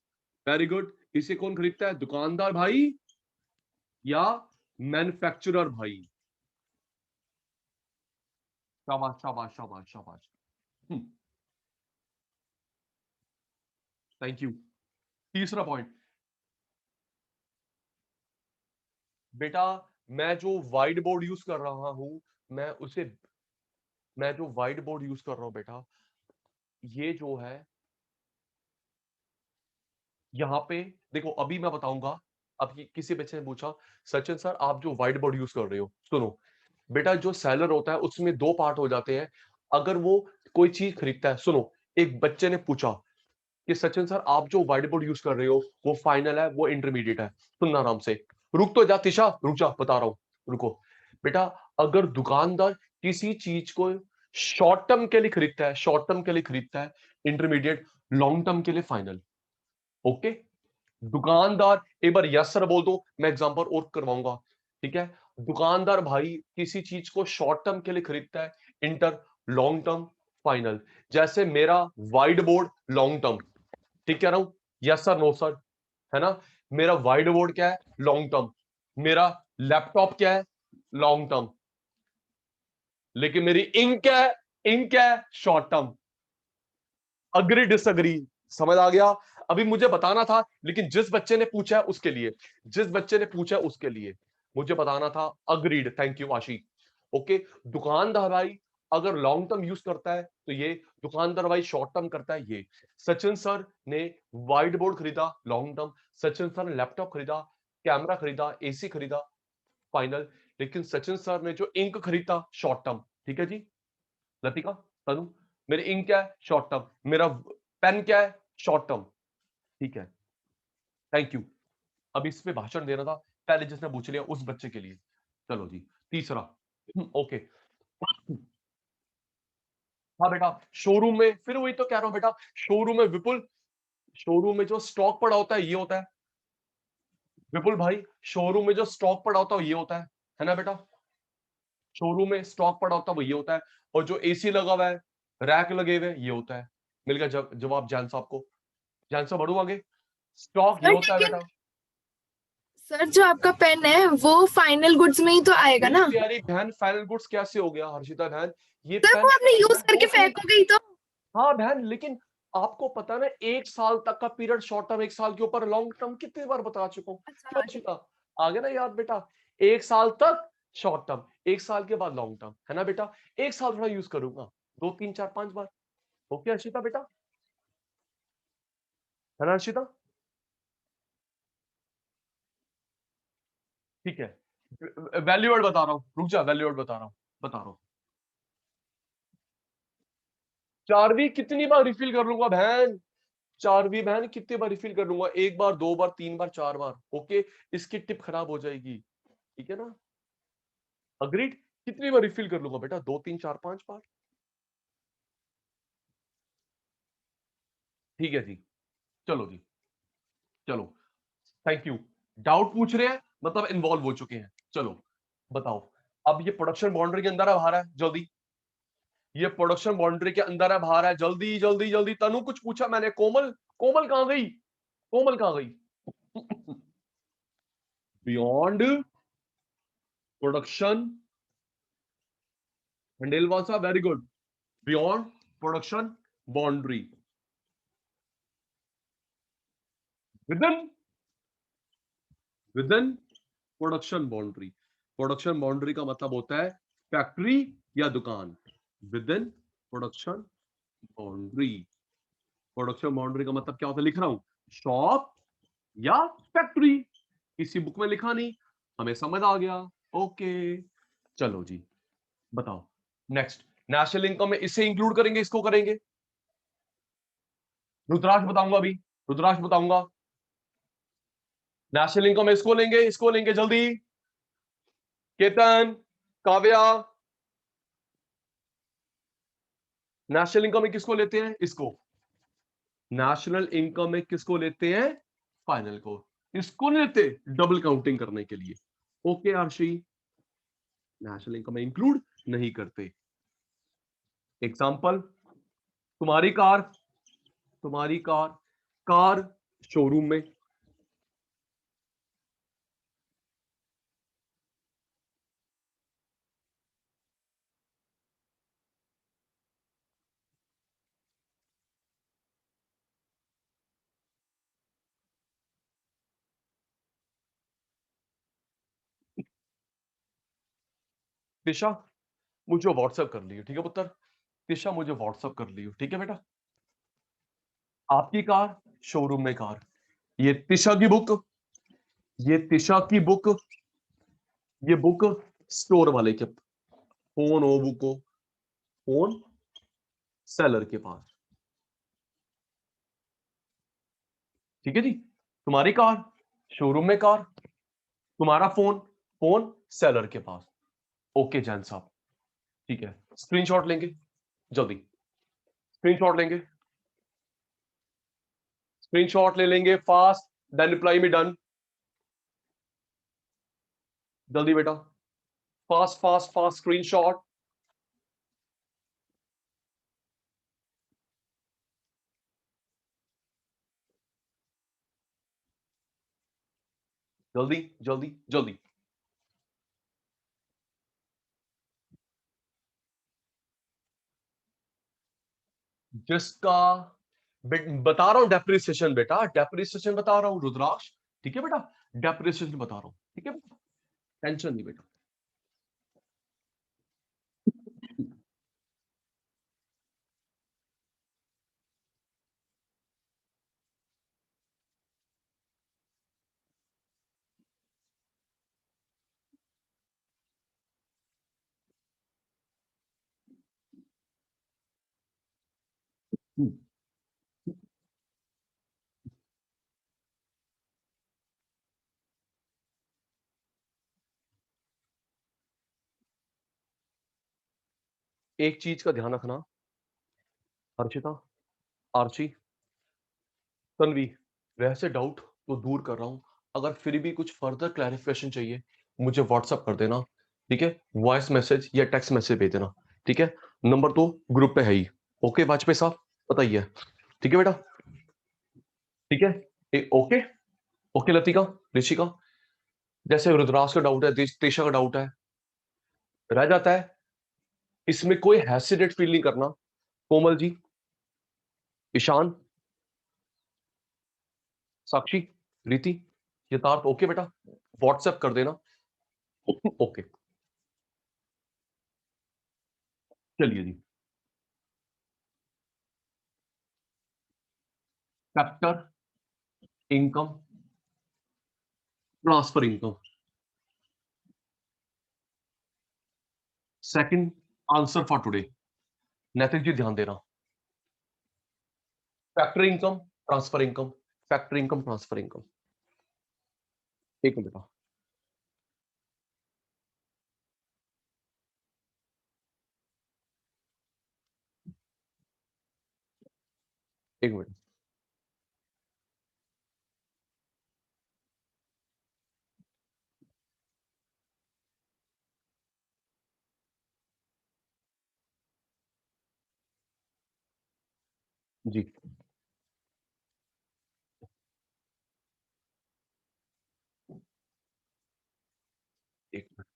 वेरी गुड। इसे कौन खरीदता है? दुकानदार भाई या मैन्युफैक्चरर भाई? शाबाश शाबाश शाबाश शाबाश, थैंक यू। तीसरा पॉइंट बेटा, मैं जो व्हाइट बोर्ड यूज कर रहा हूं, मैं उसे मैं जो व्हाइट बोर्ड यूज कर रहा हूं बेटा, ये जो है यहाँ पे देखो, अभी मैं बताऊंगा। अब किसी बच्चे ने पूछा, सचिन सर आप जो व्हाइट बोर्ड यूज कर रहे हो, सुनो बेटा, जो सेलर होता है उसमें 2 पार्ट हो जाते हैं। अगर वो कोई चीज खरीदता है, सुनो, एक बच्चे ने पूछा कि सचिन सर आप जो व्हाइट बोर्ड यूज कर रहे हो वो फाइनल है, वो इंटरमीडिएट है? सुनना आराम से, रुक तो जा तिशा, रुक जा, बता रहा हूं, रुको बेटा। अगर दुकानदार किसी चीज को शॉर्ट टर्म के लिए खरीदता है, शॉर्ट टर्म के लिए खरीदता है इंटरमीडिएट, लॉन्ग टर्म के लिए फाइनल। ओके, दुकानदार, एक बार यस सर बोल दो, मैं एग्जांपल और करवाऊंगा, ठीक है? दुकानदार भाई किसी चीज को शॉर्ट टर्म के लिए खरीदता है, इंटर, लॉन्ग टर्म, फाइनल। जैसे मेरा व्हाइट बोर्ड लॉन्ग टर्म, ठीक कह रहा हूं? यस सर, नो सर, है ना? मेरा व्हाइट बोर्ड क्या है? Long term. मेरा लैपटॉप क्या है? Long term. लेकिन मेरी इंक क्या है? इंक क्या है? Short term. अग्री डिसअग्री, समझ आ गया? अभी मुझे बताना था, लेकिन जिस बच्चे ने पूछा है उसके लिए, जिस बच्चे ने पूछा है उसके लिए मुझे बताना था। अग्रीड, थैंक यू आशी। ओके, दुकानदार भाई अगर लॉन्ग टर्म यूज करता है तो ये, दुकानदार भाई शॉर्ट टर्म करता है ये। सचिन सर ने व्हाइट बोर्ड खरीदा, लॉन्ग टर्म। सचिन सर ने लैपटॉप खरीदा, कैमरा खरीदा, एसी खरीदा, फाइनल। लेकिन सचिन सर ने जो इंक खरीदा, शॉर्ट टर्म। ठीक है जी, लतिका, तनु, मेरी इंक क्या है? Short term. मेरा पेन क्या है? Short term. ठीक है, थैंक यू। अब इस पे भाषण देना था, पहले जिसने पूछ लिया उस बच्चे के लिए। चलो जी, तीसरा। ओके, हाँ बेटा, शोरूम में, फिर वही तो कह रहा हूं बेटा, शोरूम में विपुल, शोरूम में जो स्टॉक पड़ा होता है ये होता है। विपुल भाई, शोरूम में जो स्टॉक पड़ा होता है ये होता है ना बेटा? शोरूम में स्टॉक पड़ा होता है वो ये होता है, और जो एसी लगा हुआ है, रैक लगे हुए ये होता है। मिल गया जवाब जैन साहब को। जैन साहब बढ़ू आगे। स्टॉक ये सर होता है लेकिन बेटा। सर जो आपका पेन है वो फाइनल गुड्स में ही तो आएगा मेरी ना। प्यारी बहन, फाइनल गुड्स कैसे हो गया हर्षिता बहन? ये सर पेन वो आपने यूज करके दो तीन, फेंकोगे ही तो। हाँ बहन, लेकिन आपको पता ना 1 साल तक का पीरियड शॉर्ट टर्म, 1 साल के ऊपर लॉन्ग टर्म कितनी बार बता चुका हूँ। अच्छा क्यों हाँ ठीक हर्षिता? आ गया ना याद बेटा? 1 साल तक शॉर्ट टर्म, 1 साल के बाद लॉन्ग टर्म, है ना बेटा? 1 साल थोड़ा यूज करूंगा, 2 3 4 5 बार। ओके हर्षिता बेटा, है ना हर्षिता? ठीक है। वैल्यू वर्ड बता रहा हूँ, रुक जा, वैल्यू वर्ड बता रहा हूँ। चारवी कितनी बार रिफिल कर लूंगा बहन? चारवी बहन कितनी बार रिफिल कर लूंगा? 1 बार, 2 बार, 3 बार, 4 बार। ओके, इसकी टिप खराब हो जाएगी, ठीक है ना? अग्रीड? कितनी बार रिफिल कर लूंगा बेटा? 2 3 4 5 बार। ठीक है जी, चलो जी, चलो, थैंक यू। डाउट पूछ रहे हैं मतलब इन्वॉल्व हो चुके हैं। चलो बताओ, अब ये प्रोडक्शन बाउंड्री के अंदर है बाहर है? जल्दी, ये प्रोडक्शन बाउंड्री के अंदर है बाहर है? जल्दी जल्दी जल्दी। तनु कुछ पूछा मैंने? कोमल, कोमल कहां गई? कोमल कहां गई? Beyond production, Khandelwal very good. Beyond production boundary, within, within production boundary. Production boundary का मतलब होता है फैक्ट्री या दुकान। Within production boundary, production boundary का मतलब क्या होता है? लिख रहा हूं, शॉप या फैक्ट्री। किसी बुक में लिखा नहीं, हमें समझ आ गया। ओके, चलो जी, बताओ नेक्स्ट। नेशनल इनकम में इससे इंक्लूड करेंगे, इसको करेंगे? रुद्राक्ष बताऊंगा अभी, रुद्राक्ष बताऊंगा। नेशनल इनकम में इसको लेंगे जल्दी। केतन, काव्या, नेशनल इनकम में किसको लेते हैं? इसको। नेशनल इनकम में किसको लेते हैं? फाइनल को। इसको नहीं लेते डबल काउंटिंग करने के लिए। ओके आरशी, नेशनल इनकम में इंक्लूड नहीं करते। एग्जांपल, तुम्हारी कार, तुम्हारी कार, कार शोरूम में, दिशा मुझे व्हाट्सएप कर लियो, ठीक है पुत्र? दिशा मुझे व्हाट्सएप कर लियो, ठीक है बेटा? आपकी कार शोरूम में कार, ये तिशा की बुक, ये तिशा की बुक, ये बुक स्टोर वाले के, फोन हो बुक हो, फोन सेलर के पास, ठीक है जी? तुम्हारी कार शोरूम में कार, तुम्हारा फोन, फोन सेलर के पास। ओके जैन साहब, ठीक है। स्क्रीनशॉट लेंगे जल्दी, स्क्रीनशॉट लेंगे, स्क्रीनशॉट ले लेंगे फास्ट, देन रिप्लाई में डन। जल्दी बेटा, फास्ट फास्ट फास्ट स्क्रीनशॉट। जल्दी जल्दी जल्दी। जिसका बता रहा हूं डेप्रिसिएशन बेटा, डेप्रिसिएशन बता रहा हूं रुद्राक्ष, ठीक है बेटा? डेप्रिसिएशन बता रहा हूं, ठीक है बेटा? टेंशन नहीं बेटा। एक चीज का ध्यान रखना हर्षिता, आर्ची, तन्वी, वैसे डाउट तो दूर कर रहा हूं, अगर फिर भी कुछ फर्दर क्लैरिफिकेशन चाहिए मुझे व्हाट्सअप कर देना। ठीक है, वॉइस मैसेज या टेक्स्ट मैसेज भेज देना। ठीक है, नंबर तो ग्रुप पे है ही। ओके वाजपेयी साहब, बताइए। ठीक है बेटा, ठीक है, ओके ओके लतिका, ऋषिका, जैसे रुद्राक्ष का डाउट है, तेषा का डाउट है, रह जाता है, इसमें कोई हेसिडेट फील नहीं करना। कोमल जी, ईशान, साक्षी, रीति, यथार्थ, ओके बेटा, व्हाट्सएप कर देना। ओके, चलिए जी। Factor income, transfer income, second answer for today. Naitik ji ध्यान देना, factor income, transfer income, factor income, transfer income. एक मिनट बेटा, एक मिनट। जी, एक मिनट।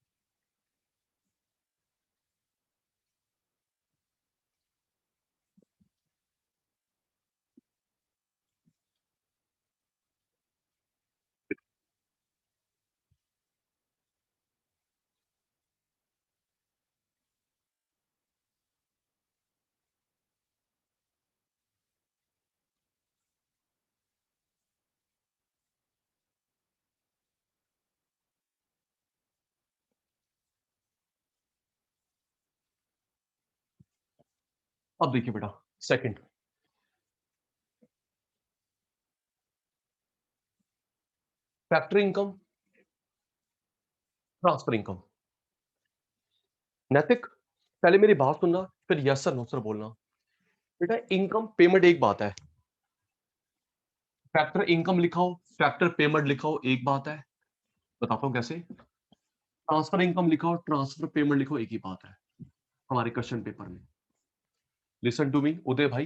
अब देखिए बेटा, second factor income, transfer income. Naitik, पहले मेरी बात सुनना, फिर यस सर नो सर बोलना। बेटा, इनकम पेमेंट एक बात है, फैक्टर इनकम लिखा हो, फैक्टर पेमेंट लिखा हो, एक बात है। बताता हूं कैसे। ट्रांसफर इनकम लिखा हो, ट्रांसफर पेमेंट लिखो, एक ही बात है हमारे क्वेश्चन पेपर में। लिसन टू मी उदय भाई,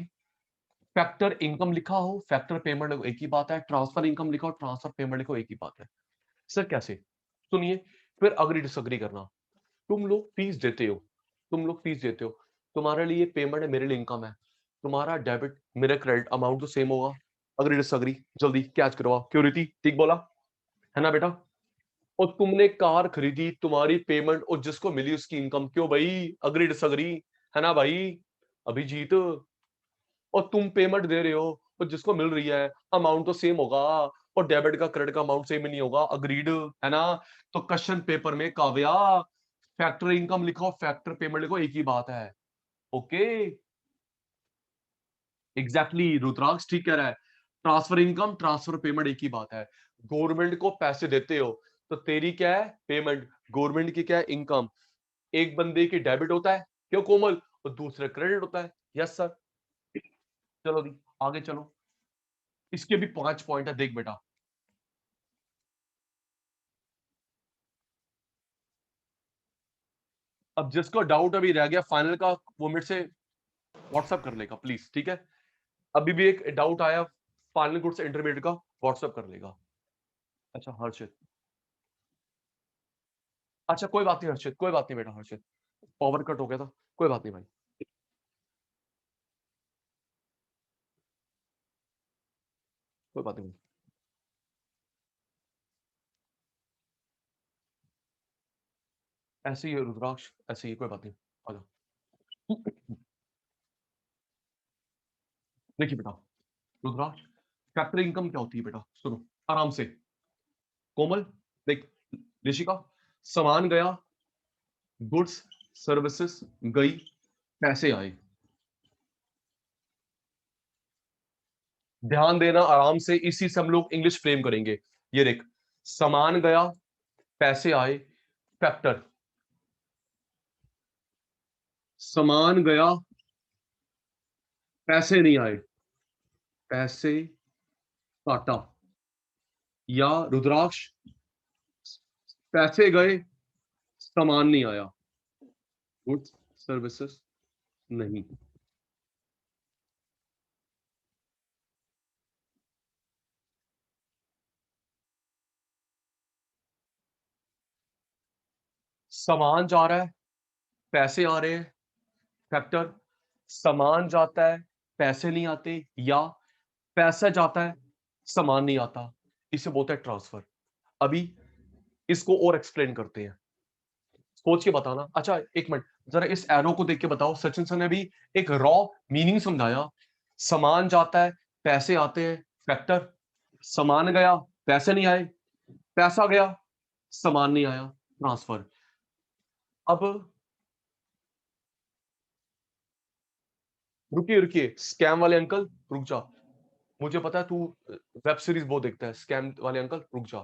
फैक्टर इनकम लिखा हो, फैक्टर पेमेंट लिखो, एक ही बात है। ट्रांसफर इनकम लिखो, ट्रांसफर पेमेंट लिखो, एक ही बात है। सर कैसे? सुनिए, फिर अग्री डिसअग्री करना। तुम लोग फीस देते हो, तुम लोग फीस देते हो, तुम्हारे लिए पेमेंट है, मेरे लिए इनकम है। तुम्हारा डेबिट, मेरा क्रेडिट, अमाउंट तो सेम होगा। अग्री डिसअग्री, जल्दी कैच करवाओ। क्यों रीति, ठीक बोला है ना बेटा? और तुमने कार खरीदी, तुम्हारी पेमेंट और जिसको मिली उसकी इनकम। क्यों भाई, अग्री डिसअग्री, है ना भाई अभिजीत? और तुम पेमेंट दे रहे हो और जिसको मिल रही है अमाउंट तो सेम होगा, और डेबिट का क्रेडिट का अमाउंट सेम ही नहीं होगा। अग्रीड है ना? तो क्वेश्चन पेपर में काव्या, फैक्टर इनकम लिखो, फैक्टर पेमेंट लिखो, एक ही बात है। ओके, एग्जैक्टली रुद्राक्ष ठीक कह रहा है। ट्रांसफर इनकम, ट्रांसफर पेमेंट एक ही बात है। गवर्नमेंट को पैसे देते हो तो तेरी क्या है, पेमेंट। गवर्नमेंट की क्या है, इनकम। एक बंदे की डेबिट होता है, क्यों कोमल, और दूसरे क्रेडिट होता है। Yes sir. चलो दी, आगे चलो। इसके भी 5 पॉइंट है, देख बेटा। अब जिसको डाउट अभी रह गया फाइनल का, वो मेरे से व्हाट्सअप कर लेगा प्लीज, ठीक है? अभी भी एक डाउट आया फाइनल गुड से इंटरमीडिएट का, व्हाट्सअप कर लेगा। अच्छा हर्षित, अच्छा कोई बात नहीं हर्षित, कोई बात नहीं बेटा हर्षित, पावर कट हो गया था, कोई बात नहीं भाई, कोई बात नहीं। ऐसे ही है रुद्राक्ष, ऐसे ही, कोई बात नहीं। आ जाओ। देखिए बेटा, रुद्राक्ष, फैक्टर इनकम क्या होती है बेटा, सुनो आराम से। कोमल, देख, ऋषिका, सामान गया, गुड्स सर्विसेज गई, पैसे आए। ध्यान देना आराम से, इसी से हम लोग इंग्लिश फ्रेम करेंगे। ये देख, सामान गया, पैसे आए, फैक्टर। सामान गया, पैसे नहीं आए, पैसे काटा। या रुद्राक्ष, पैसे गए, सामान नहीं आया, गुड्स सर्विसेज नहीं। सामान जा रहा है, पैसे आ रहे हैं, फैक्टर। सामान जाता है, पैसे नहीं आते, या पैसा जाता है, सामान नहीं आता, इसे बोलते हैं ट्रांसफर। अभी इसको और एक्सप्लेन करते हैं, सोच के बताना। अच्छा एक मिनट, जरा इस एरो को देख के बताओ। सचिन सर ने भी एक रॉ मीनिंग समझाया। सामान जाता है, पैसे आते हैं, फैक्टर। सामान गया, पैसे नहीं आए, पैसा गया, सामान नहीं आया, ट्रांसफर। अब रुकिए रुकिए, स्कैम वाले अंकल रुक जा, मुझे पता है तू वेब सीरीज बहुत देखता है। स्कैम वाले अंकल रुक जा।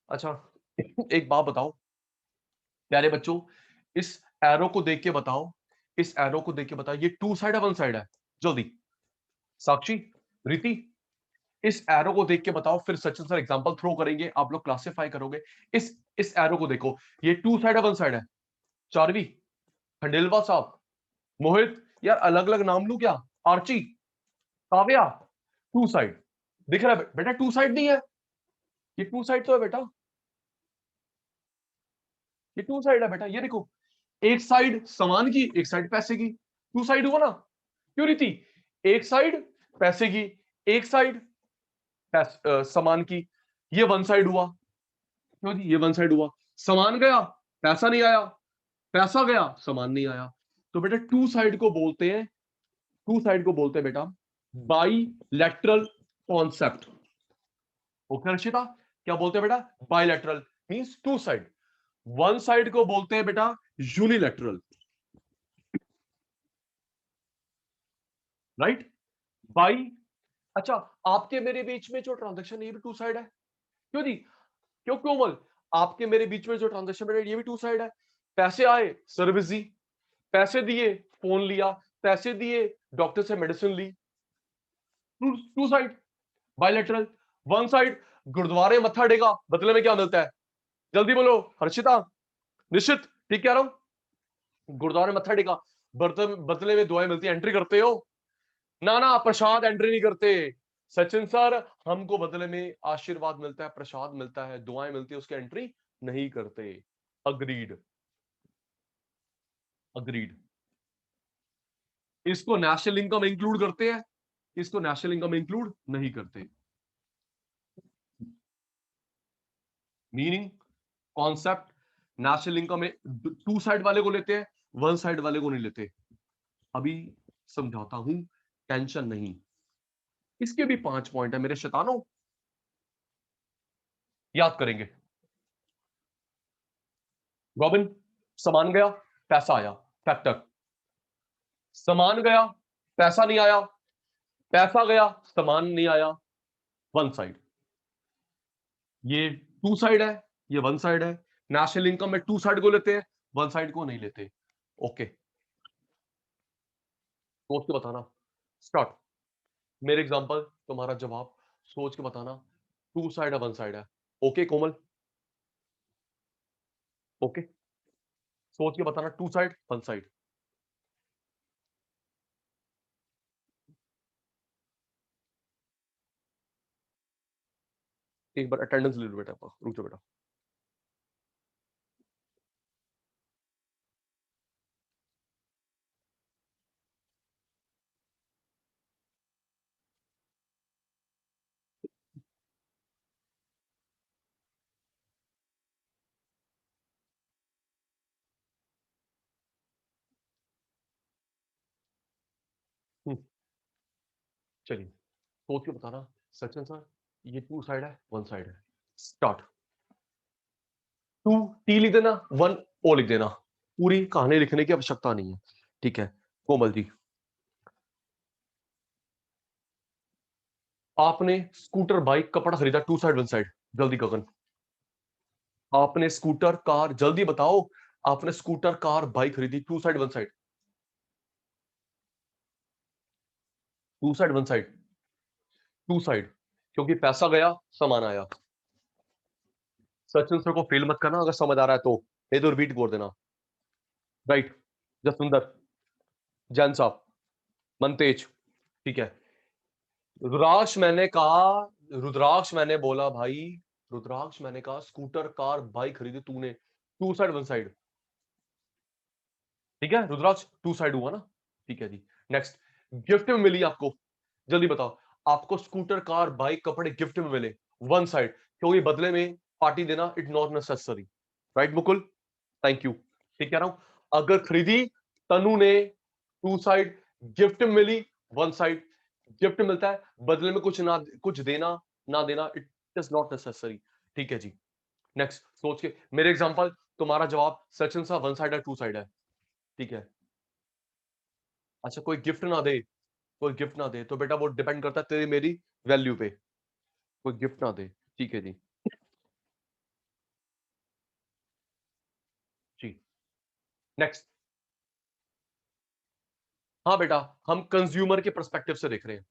अच्छा एक बात बताओ प्यारे बच्चों, इस एरो को देख के बताओ, इस एरो को देख के बताओ, ये टू साइड है वन साइड है? जल्दी साक्षी, रीति, इस एरो को देख के बताओ, फिर सचिन सर एग्जांपल थ्रो करेंगे, आप लोग क्लासिफाई करोगे। इस एरो को देखो, ये टू साइड है वन साइड है? चारवी, खंडेलवा साहब, मोहित, यार अलग अलग नाम लू क्या? आर्ची, काव्या, टू साइड दिख रहा है बेटा? टू साइड नहीं है, ये टू साइड तो है बेटा, ये टू साइड है बेटा, ये देखो। एक साइड सामान की, एक साइड पैसे की, टू साइड हुआ ना? क्यों रीति? एक साइड पैसे की, एक साइड सामान की, ये वन साइड हुआ। क्यों जी? ये वन साइड हुआ। सामान गया, पैसा नहीं आया, पैसा गया, सामान नहीं आया। तो बेटा टू साइड को बोलते हैं, टू साइड को बोलते हैं बेटा बाईलैटरल कॉन्सेप्ट। ओके अर्शिता, क्या बोलते हैं बेटा? Bilateral means two side. One side को बोलते हैं बेटा यूनिलैटरल, राइट? बाई, अच्छा आपके मेरे बीच में जो ट्रांजैक्शन, ये भी टू साइड है। क्यों जी? क्यों कोमल? आपके मेरे बीच में जो ट्रांजैक्शन, ये भी टू साइड है। पैसे आए, सर्विस दी, पैसे दिए, फोन लिया, पैसे दिए, डॉक्टर से मेडिसिन ली, two side, bilateral. One side, गुरुद्वारे मत्था टेका, बदले में क्या मिलता है? जल्दी बोलो हर्षिता, निश्चित, ठीक कह रहा हूं? गुरुद्वारे मत्था टेका, बदले में दुआएं मिलती है, एंट्री करते हो ना? ना, प्रसाद एंट्री नहीं करते सचिन सर, हमको बदले में आशीर्वाद मिलता है, प्रसाद मिलता है, दुआएं मिलती है, उसकी एंट्री नहीं करते। Agreed, agreed. इसको नेशनल इनकम इंक्लूड करते हैं, इसको नेशनल इनकम इंक्लूड नहीं करते। मीनिंग, कॉन्सेप्ट, नेशनल इनकम में टू साइड वाले को लेते हैं, वन साइड वाले को नहीं लेते। अभी समझाता हूं, टेंशन नहीं। इसके भी 5 पॉइंट है मेरे शैतानों, याद करेंगे। रॉबिन, सामान गया, पैसा आया, फैक्टर। सामान गया, पैसा नहीं आया, पैसा गया, सामान नहीं आया, वन साइड। ये टू साइड है, ये वन साइड है। नेशनल इनकम में टू साइड को लेते हैं, वन साइड को नहीं लेते। ओके, सोच के बताना, स्टार्ट। मेरे एग्जांपल, तुम्हारा जवाब, सोच के बताना। टू साइड है, वन साइड है। ओके कोमल, ओके, सोच के बताना, टू साइड, वन साइड। एक बार अटेंडेंस ले लो बेटा, रुक जाओ बेटा। चलिए, सोच के बताना सचिन सर, ये टू साइड है, वन साइड है। स्टार्ट। टू टी लिख देना, वन ओ लिख देना, पूरी कहानी लिखने की आवश्यकता नहीं है, ठीक है? कोमल जी, आपने स्कूटर बाइक कपड़ा खरीदा, टू साइड वन साइड? जल्दी गगन, आपने स्कूटर कार, जल्दी बताओ, आपने स्कूटर कार बाइक खरीदी, two side one side? Two side one side, two side, क्योंकि पैसा गया, सामान आया। सचिन सर को फेल मत करना अगर समझ आ रहा है तो। ये तो रिपीट कर देना। राइट, जसविंदर, जैन साहब, मनतेज, ठीक है। रुद्राक्ष मैंने कहा, रुद्राक्ष मैंने बोला भाई, रुद्राक्ष मैंने कहा स्कूटर कार बाइक खरीदी तूने, टू साइड वन साइड, ठीक है रुद्राक्ष, टू साइड हुआ ना, ठीक है जी। नेक्स्ट, गिफ्ट में मिली आपको, जल्दी बताओ, आपको स्कूटर कार बाइक कपड़े गिफ्ट में मिले, वन साइड, क्योंकि बदले में पार्टी देना it not necessary. Right Mukul, thank you, ठीक कह रहा हूं। अगर खरीदी तनु ने, टू साइड, गिफ्ट में मिली, वन साइड, गिफ्ट मिलता है बदले में कुछ ना, कुछ देना ना देना इट इज नॉट नेसेसरी, ठीक है जी। नेक्स्ट, सोच के मेरे एग्जांपल, तुम्हारा जवाब सचिन सा वन साइड है टू साइड है, ठीक है। अच्छा कोई गिफ्ट ना दे, कोई गिफ्ट ना दे तो बेटा वो डिपेंड करता है तेरी मेरी वैल्यू पे, कोई गिफ्ट ना दे, ठीक है जी। जी नेक्स्ट, हाँ बेटा, हम कंज्यूमर के पर्सपेक्टिव से देख रहे हैं,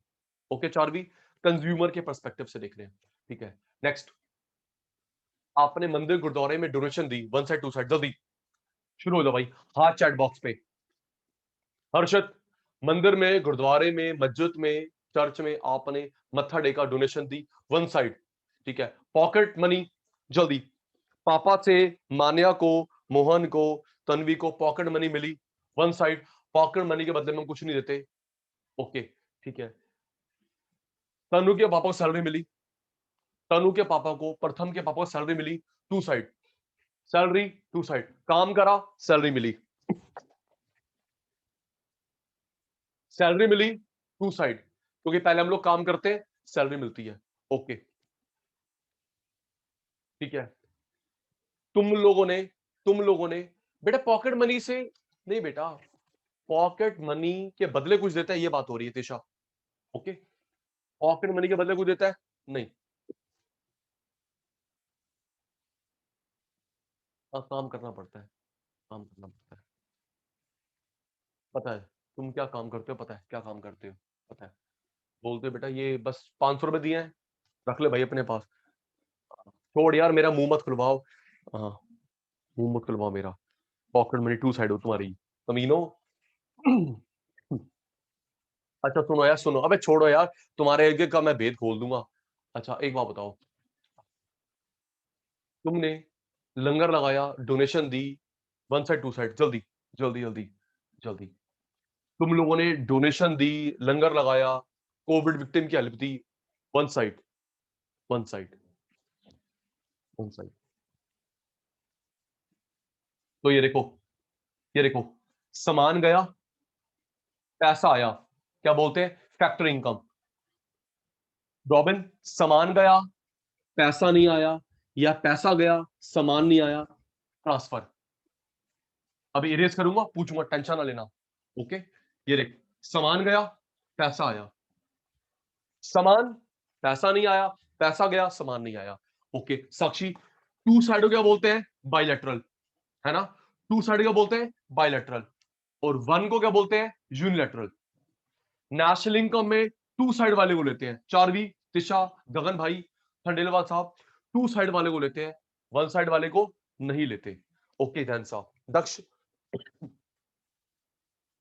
ओके चारवी, कंज्यूमर के पर्सपेक्टिव से देख रहे हैं, ठीक है। नेक्स्ट, आपने मंदिर गुरुद्वारे में डोनेशन दी, वन साइड टू साइड, जल्दी शुरू हो जाओ भाई, हाथ चैट बॉक्स पे। हर्षद, मंदिर में, गुरुद्वारे में, मस्जिद में, चर्च में आपने मत्था टेका, डोनेशन दी, वन साइड, ठीक है। पॉकेट मनी, जल्दी, पापा से मान्या को, मोहन को, तन्वी को पॉकेट मनी मिली, वन साइड, पॉकेट मनी के बदले में हम कुछ नहीं देते, ओके, ठीक है। तनु के पापा को सैलरी मिली, तनु के पापा को, प्रथम के पापा को सैलरी मिली, two side, salary two side, काम करा सैलरी मिली, सैलरी मिली टू साइड, क्योंकि पहले हम लोग काम करते हैं सैलरी मिलती है, ओके, ठीक है। तुम लोगों ने, तुम लोगों ने बेटा पॉकेट मनी से नहीं बेटा, पॉकेट मनी के बदले कुछ देता है ये बात हो रही है तेषा, ओके, पॉकेट मनी के बदले कुछ देता है नहीं, काम करना पड़ता है, काम करना पड़ता है, पता है तुम क्या काम करते हो, पता है क्या काम करते हो, पता है, बोलते हो बेटा ये बस 500 रुपए दिए हैं, रख ले भाई अपने पास, छोड़ यार मेरा मुंह मत खुलवाओ, हाँ, मुंह मत खुलवाओ मेरा, पॉकेट मनी टू साइड हो तुम्हारी, कमीनो। अच्छा सुनो यार, सुनो, अबे छोड़ो यार, तुम्हारे आगे का मैं भेद खोल दूंगा। अच्छा एक बात बताओ, तुमने लंगर लगाया, डोनेशन दी, वन साइड टू साइड, जल्दी जल्दी जल्दी जल्दी, तुम लोगों ने डोनेशन दी, लंगर लगाया, कोविड विक्टिम की हेल्प दी, one side, one side, one side, तो ये देखो, ये देखो, सामान गया, पैसा आया, क्या बोलते हैं, फैक्टर इनकम। रॉबिन, सामान गया, पैसा नहीं आया, या पैसा गया, सामान नहीं आया, ट्रांसफर। अभी इरेज करूंगा, पूछूंगा, टेंशन ना लेना, ओके। ये देख, सामान गया, पैसा आया, सामान, पैसा नहीं आया, पैसा गया, सामान नहीं आया, ओके। साक्षी, टू साइड को क्या बोलते हैं, बाइलेटरल, है ना, टू साइड क्या बोलते हैं, बाइलेटरल, और वन को क्या बोलते हैं, यूनिलेटरल। नेशनल इनकम में टू साइड वाले को लेते हैं, चारवी, तिशा, गगन भाई, खंडेलवाल साहब, टू साइड वाले को लेते हैं, वन साइड वाले को नहीं लेते, ओके ध्यान साहब, दक्ष,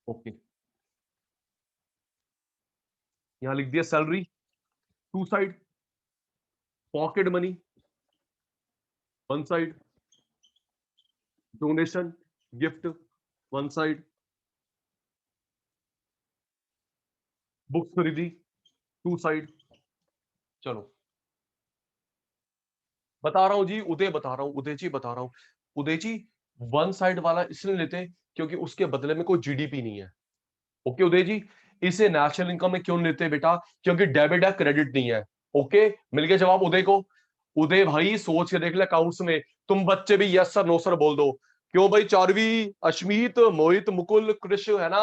ओके, यहां लिख दिया salary two side, pocket money one side, donation gift one side, books खरीदी टू साइड, चलो बता रहा हूं जी, उदय बता रहा हूं, उदय जी बता रहा हूं, उदय जी वन साइड वाला इसलिए लेते हैं क्योंकि उसके बदले में कोई जीडीपी नहीं है, ओके उदय जी। इसे नेशनल इनकम में क्यों लेते हैं बेटा, क्योंकि डेबिट या क्रेडिट नहीं है, ओके, मिल गया जवाब उदय को। उदय भाई सोच के देख ले अकाउंट्स में, तुम बच्चे भी यस सर नो सर बोल दो, क्यों भाई चारवी, अश्मीत, मोहित, मुकुल, कृष, है ना,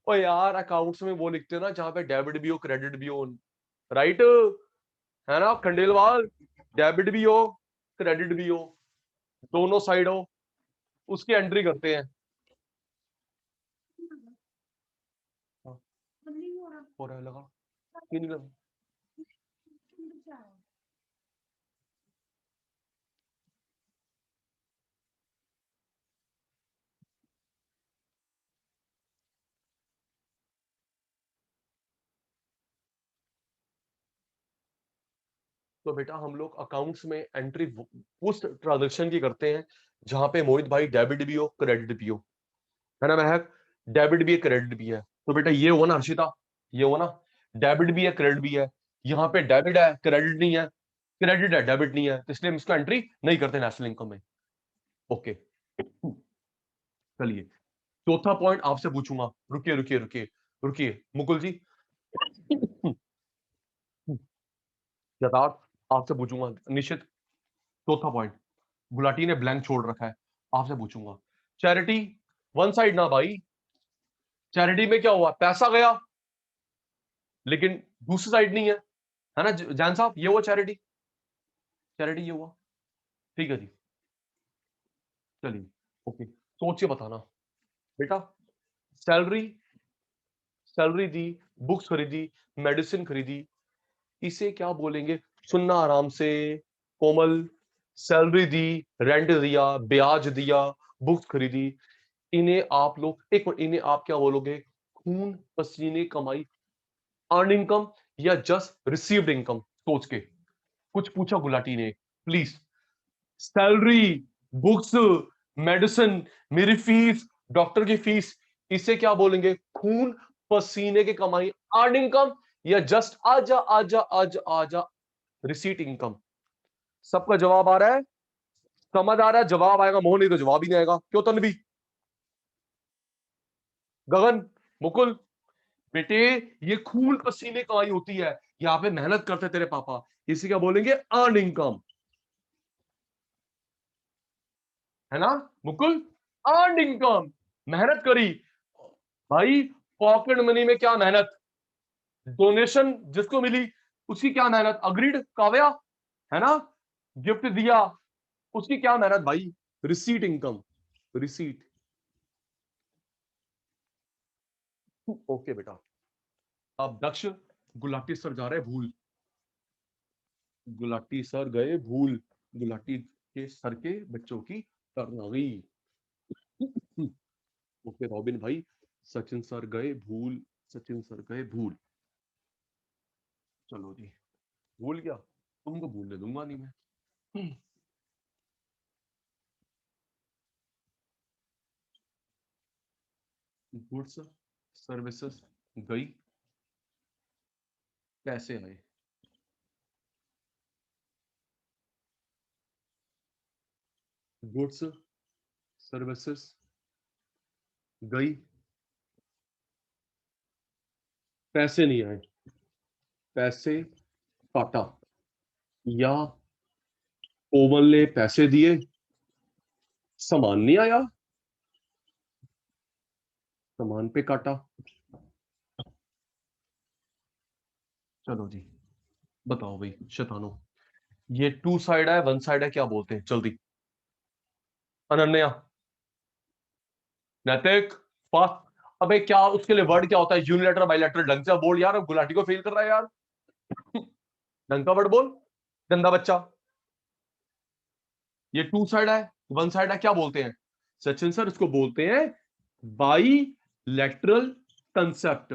ओ यार अकाउंट्स में वो लिखते हो ना जहां पे डेबिट भी हो क्रेडिट भी हो, राइट, है ना खंडेलवाल, डेबिट भी हो क्रेडिट भी हो, दोनों साइड हो, उसकी एंट्री करते हैं। हाँ, हो रहा है लगा, क्यों नहीं लगा, तो बेटा हम लोग अकाउंट्स में एंट्री उस ट्रांजेक्शन की करते हैं जहां पे मोहित भाई डेबिट भी हो क्रेडिट भी हो, है ना महक? डेबिट भी है क्रेडिट भी है। तो बेटा ये हुआ ना हर्षिता, ये हुआ ना, डेबिट भी है क्रेडिट भी है। यहाँ पे डेबिट है क्रेडिट नहीं है, क्रेडिट है डेबिट नहीं है, तो इसलिए हम इसको एंट्री नहीं करते नेशनल इनकम में। ओके, चलिए चौथा पॉइंट आपसे पूछूंगा। रुकिए रुकिए रुकिए रुकिए मुकुल जी, यथार्थ आपसे पूछूंगा निश्चित। चौथा पॉइंट गुलाटी ने ब्लैंक छोड़ रखा है, आपसे पूछूंगा। चैरिटी वन साइड ना भाई, चैरिटी में क्या हुआ, पैसा गया लेकिन दूसरी साइड नहीं है ना जान साहब? ये हुआ चैरिटी, चैरिटी ये हुआ। ठीक है जी, चलिए ओके, सोच के बताना बेटा। सैलरी, सैलरी दी, बुक्स खरीदी, मेडिसिन खरीदी, इसे क्या बोलेंगे? सुनना आराम से कोमल। सैलरी दी, रेंट दिया, ब्याज दिया, बुक्स खरीदी, इन्हें आप लोग एक मिनट, इन्हें आप क्या बोलोगे? खून पसीने कमाई, अर्न इनकम या जस्ट रिसीव्ड इनकम? सोच के कुछ पूछा गुलाटी ने प्लीज। सैलरी, बुक्स, मेडिसिन, मेरी फीस, डॉक्टर की फीस, इसे क्या बोलेंगे? खून पसीने की कमाई, अर्न इनकम या जस्ट आजा आजा आजा आजा रिसीट इनकम? सबका जवाब आ रहा है? समझ आ रहा है? जवाब आएगा मोहन, नहीं तो जवाब ही नहीं आएगा। क्यों तनवी, गगन, मुकुल, बेटे ये खून पसीने कमाई होती है, यहाँ पे मेहनत करते तेरे पापा, इसे क्या बोलेंगे? अर्न इनकम, है ना मुकुल? अर्न इनकम, मेहनत करी भाई। पॉकेट मनी में क्या मेहनत, डोनेशन जिसको मिली उसकी क्या मेहनत, अग्रीड काव्या, है ना? गिफ्ट दिया उसकी क्या मेहनत भाई, रिसीट इनकम, रिसीट। ओके बेटा, अब दक्ष, गुलाटी सर जा रहे हैं भूल, गुलाटी सर गए भूल, गुलाटी के सर के बच्चों की टर्न आ गई। ओके रॉबिन भाई, सचिन सर गए भूल, सचिन सर गए भूल, चलो जी, भूल गया तुमको भूलने दूंगा नहीं मैं। गुड्स सर्विसेज गई, पैसे आए, गुड्स सर्विसेज गई, पैसे नहीं आए, पैसे काटा, या कोमल ने पैसे दिए सामान नहीं आया, सामान पे काटा। चलो जी, बताओ भाई शतानो, ये टू साइड है वन साइड है, क्या बोलते हैं जल्दी? अनन्या, नैतिक, फास्ट। अबे क्या उसके लिए वर्ड क्या होता है? यूनिलेटरल बाइलेटरल, ढंग से बोल यार, गुलाटी को फेल कर रहा है यार। ढंग का वर्ड बोल, गंदा बच्चा। ये टू साइड है वन साइड है, क्या बोलते हैं सचिन सर? इसको बोलते हैं by lateral concept.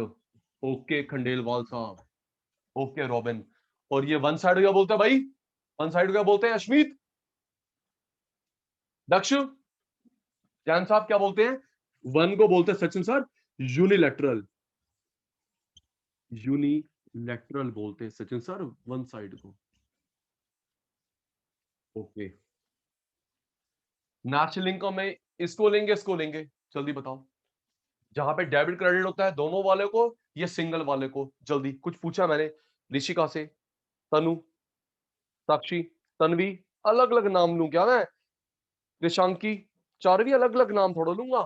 Okay Khandelwal साहब, ओके रॉबिन। और ये वन साइड क्या बोलते हैं भाई? वन साइड क्या बोलते हैं अश्मीत, दक्ष, जैन साहब क्या बोलते हैं? वन को बोलते हैं सचिन सर यूनिलेटरल, यूनिलेटरल बोलते हैं सचिन सर वन साइड को। ओके, नेशनल इनकम में इसको लेंगे इसको लेंगे, जल्दी बताओ। जहां पे डेबिट क्रेडिट होता है दोनों वाले को, ये सिंगल वाले को, जल्दी। कुछ पूछा मैंने ऋषिका से, तनु, साक्षी, तन्वी, अलग अलग नाम लूं क्या मैं? कृषांकी, चारवी अलग अलग नाम थोड़ा लूंगा,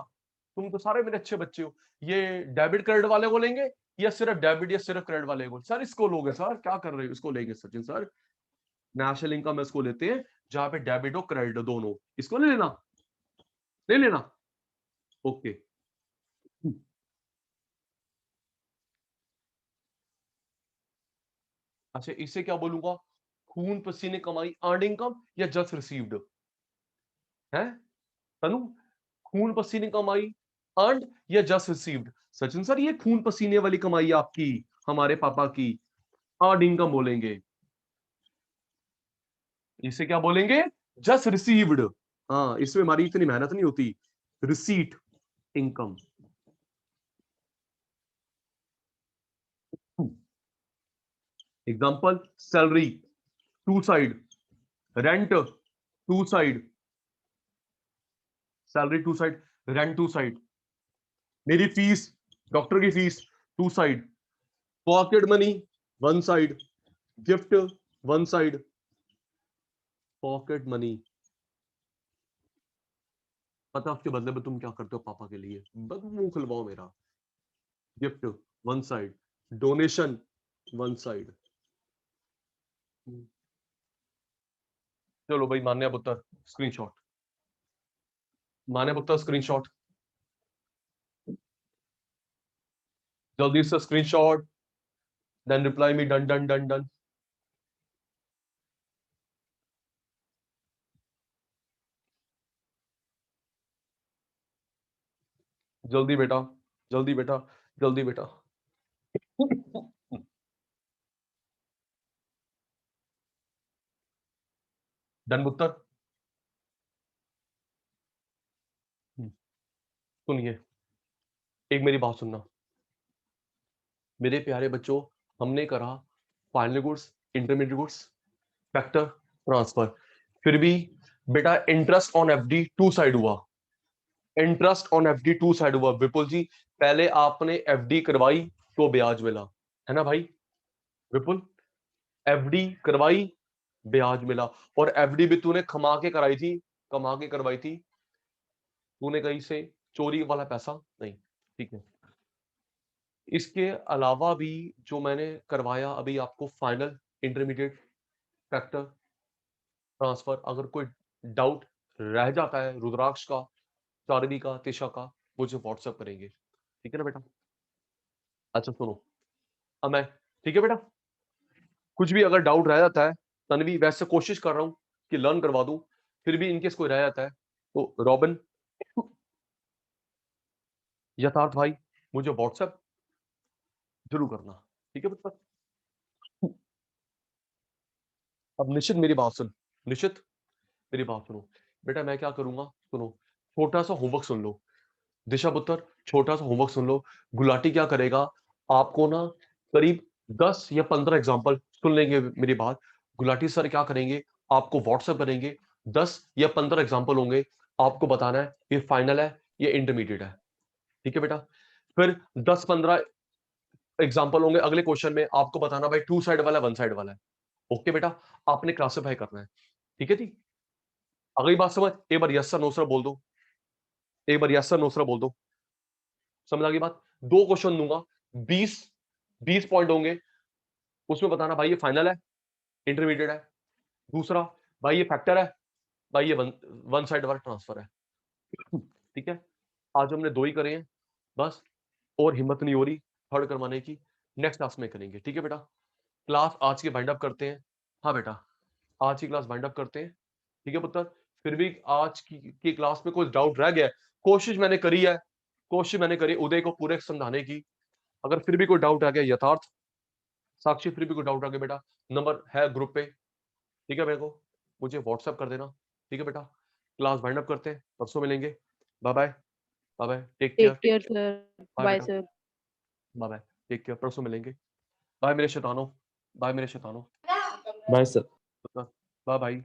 तुम तो सारे मेरे अच्छे बच्चे हो। ये डेबिट क्रेडिट वाले को लेंगे या सिर्फ डेबिट या सिर्फ क्रेडिट वाले को? सर इसको लोगे सर, क्या कर रहे हो? इसको लेंगे सचिन सर, नेशनल इनकम इसको लेते हैं जहां पे डेबिट हो क्रेडिट हो दोनों, इसको ले लेना, ले लेना। ओके, अच्छा इसे क्या बोलूंगा? खून पसीने कमाई, अर्न इनकम या जस्ट रिसीव्ड? है तनु, खून पसीने कमाई, अर्न या जस्ट रिसीव्ड? सचिन सर ये खून पसीने वाली कमाई आपकी, हमारे पापा की, अर्न इनकम बोलेंगे। इसे क्या बोलेंगे? Just received. हाँ, इसमें हमारी इतनी मेहनत नहीं होती। Receipt income. Example, salary two side, rent two side, salary two side, rent two side, मेरी फीस, डॉक्टर की fees two side, pocket money one side, gift one side, pocket money. पता उसके बदले में तुम क्या करते हो पापा के लिए, बस मुंह खुलवाओ मेरा। Gift one side, donation one side. चलो भाई, मान्या पुत्र स्क्रीनशॉट, मान्या पुत्र स्क्रीनशॉट, जल्दी से screenshot, then reply me, done done done done. जल्दी बेटा, जल्दी बेटा, जल्दी बेटा। डन पुत्र। सुनिए, एक मेरी बात सुनना मेरे प्यारे बच्चों। हमने करा final goods, intermediate goods, factor, transfer. फिर भी बेटा interest on FD two side हुआ, interest on FD two side हुआ। विपुल जी, पहले आपने एफडी करवाई तो ब्याज मिला, है ना भाई? विपुल, एफडी करवाई, ब्याज मिला। और एफडी भी तूने कमा के कराई थी, कमा के करवाई थी, तूने कहीं से चोरी वाला पैसा नहीं। ठीक है। इसके अलावा भी जो मैंने करवाया अभी आपको फाइनल, इंटरमीडिएट, फैक्टर, ट्रांसफर, अगर कोई डाउट रह जाता है रुद्राक्ष का, चारवी का, तिशा का, मुझे व्हाट्सएप करेंगे। ठीक है ना बेटा? अच्छा सुनो, अब मैं, ठीक है बेटा, कुछ भी अगर डाउट रह जाता है, तन्वी वैसे कोशिश कर रहा हूं कि लर्न करवा दूं, फिर भी इनकेस कोई रह जाता है तो रॉबिन, यथार्थ भाई, मुझे व्हाट्सएप जरूर करना। ठीक है बेटा? अब निश्चित मेरी बात सुन, निश्चित मेरी बात सुनो बेटा। मैं क्या करूंगा, सुनो, छोटा सा होमवर्क सुन लो। दिशा पुत्र, छोटा सा होमवर्क सुन लो। गुलाटी क्या करेगा, आपको ना करीब 10 या 15 एग्जांपल सुन लेंगे मेरी बात। गुलाटी सर क्या करेंगे, आपको व्हाट्सएप करेंगे, 10 या 15 एग्जांपल होंगे, आपको बताना है ये फाइनल है, ये इंटरमीडिएट है। ठीक है बेटा? फिर 10-15 एग्जांपल होंगे अगले क्वेश्चन में, आपको बताना भाई टू साइड वाला वन साइड वाला है। ओके बेटा? आपने क्लासिफाई करना है। ठीक है जी? अगली बात समझ, एक बार यस सर नो सर बोल दो, एक बार यस सर नो सर बोल दो। समझ आ गई बात? 2 क्वेश्चन दूंगा, 20 पॉइंट होंगे, उसमें बताना भाई ये फाइनल है, इंटरमीडिएट है। दूसरा, भाई ये फैक्टर है, भाई ये वन साइड वाला ट्रांसफर है। ठीक है? आज हमने 2 ही करे हैं बस, और हिम्मत नहीं हो रही थर्ड करवाने की। नेक्स्ट क्लास में करेंगे। ठीक है बेटा? क्लास आज की वाइंड अप करते हैं। हाँ बेटा, आज की क्लास वाइंड अप करते हैं। ठीक है पुत्र? फिर भी आज की क्लास में कोई डाउट रह गया है, कोशिश मैंने करी है, कोशिश मैंने करी उदय को पूरे समझाने की। अगर फिर भी कोई डाउट आ गया, यथार्थ, साक्षी, फिर भी कोई डाउट आ गया बेटा, नंबर है ग्रुप पे, ठीक है? मेरे को मुझे व्हाट्सएप कर देना। ठीक है बेटा? क्लास वाइंड अप करते हैं, परसों मिलेंगे। Bye bye, bye bye, take care. Take care sir, bye bye बेटा, sir. Bye bye, take care, परसों मिलेंगे। बाय मेरे शैतानों, बाय मेरे शैतानों, बाय सर, बाय बाय।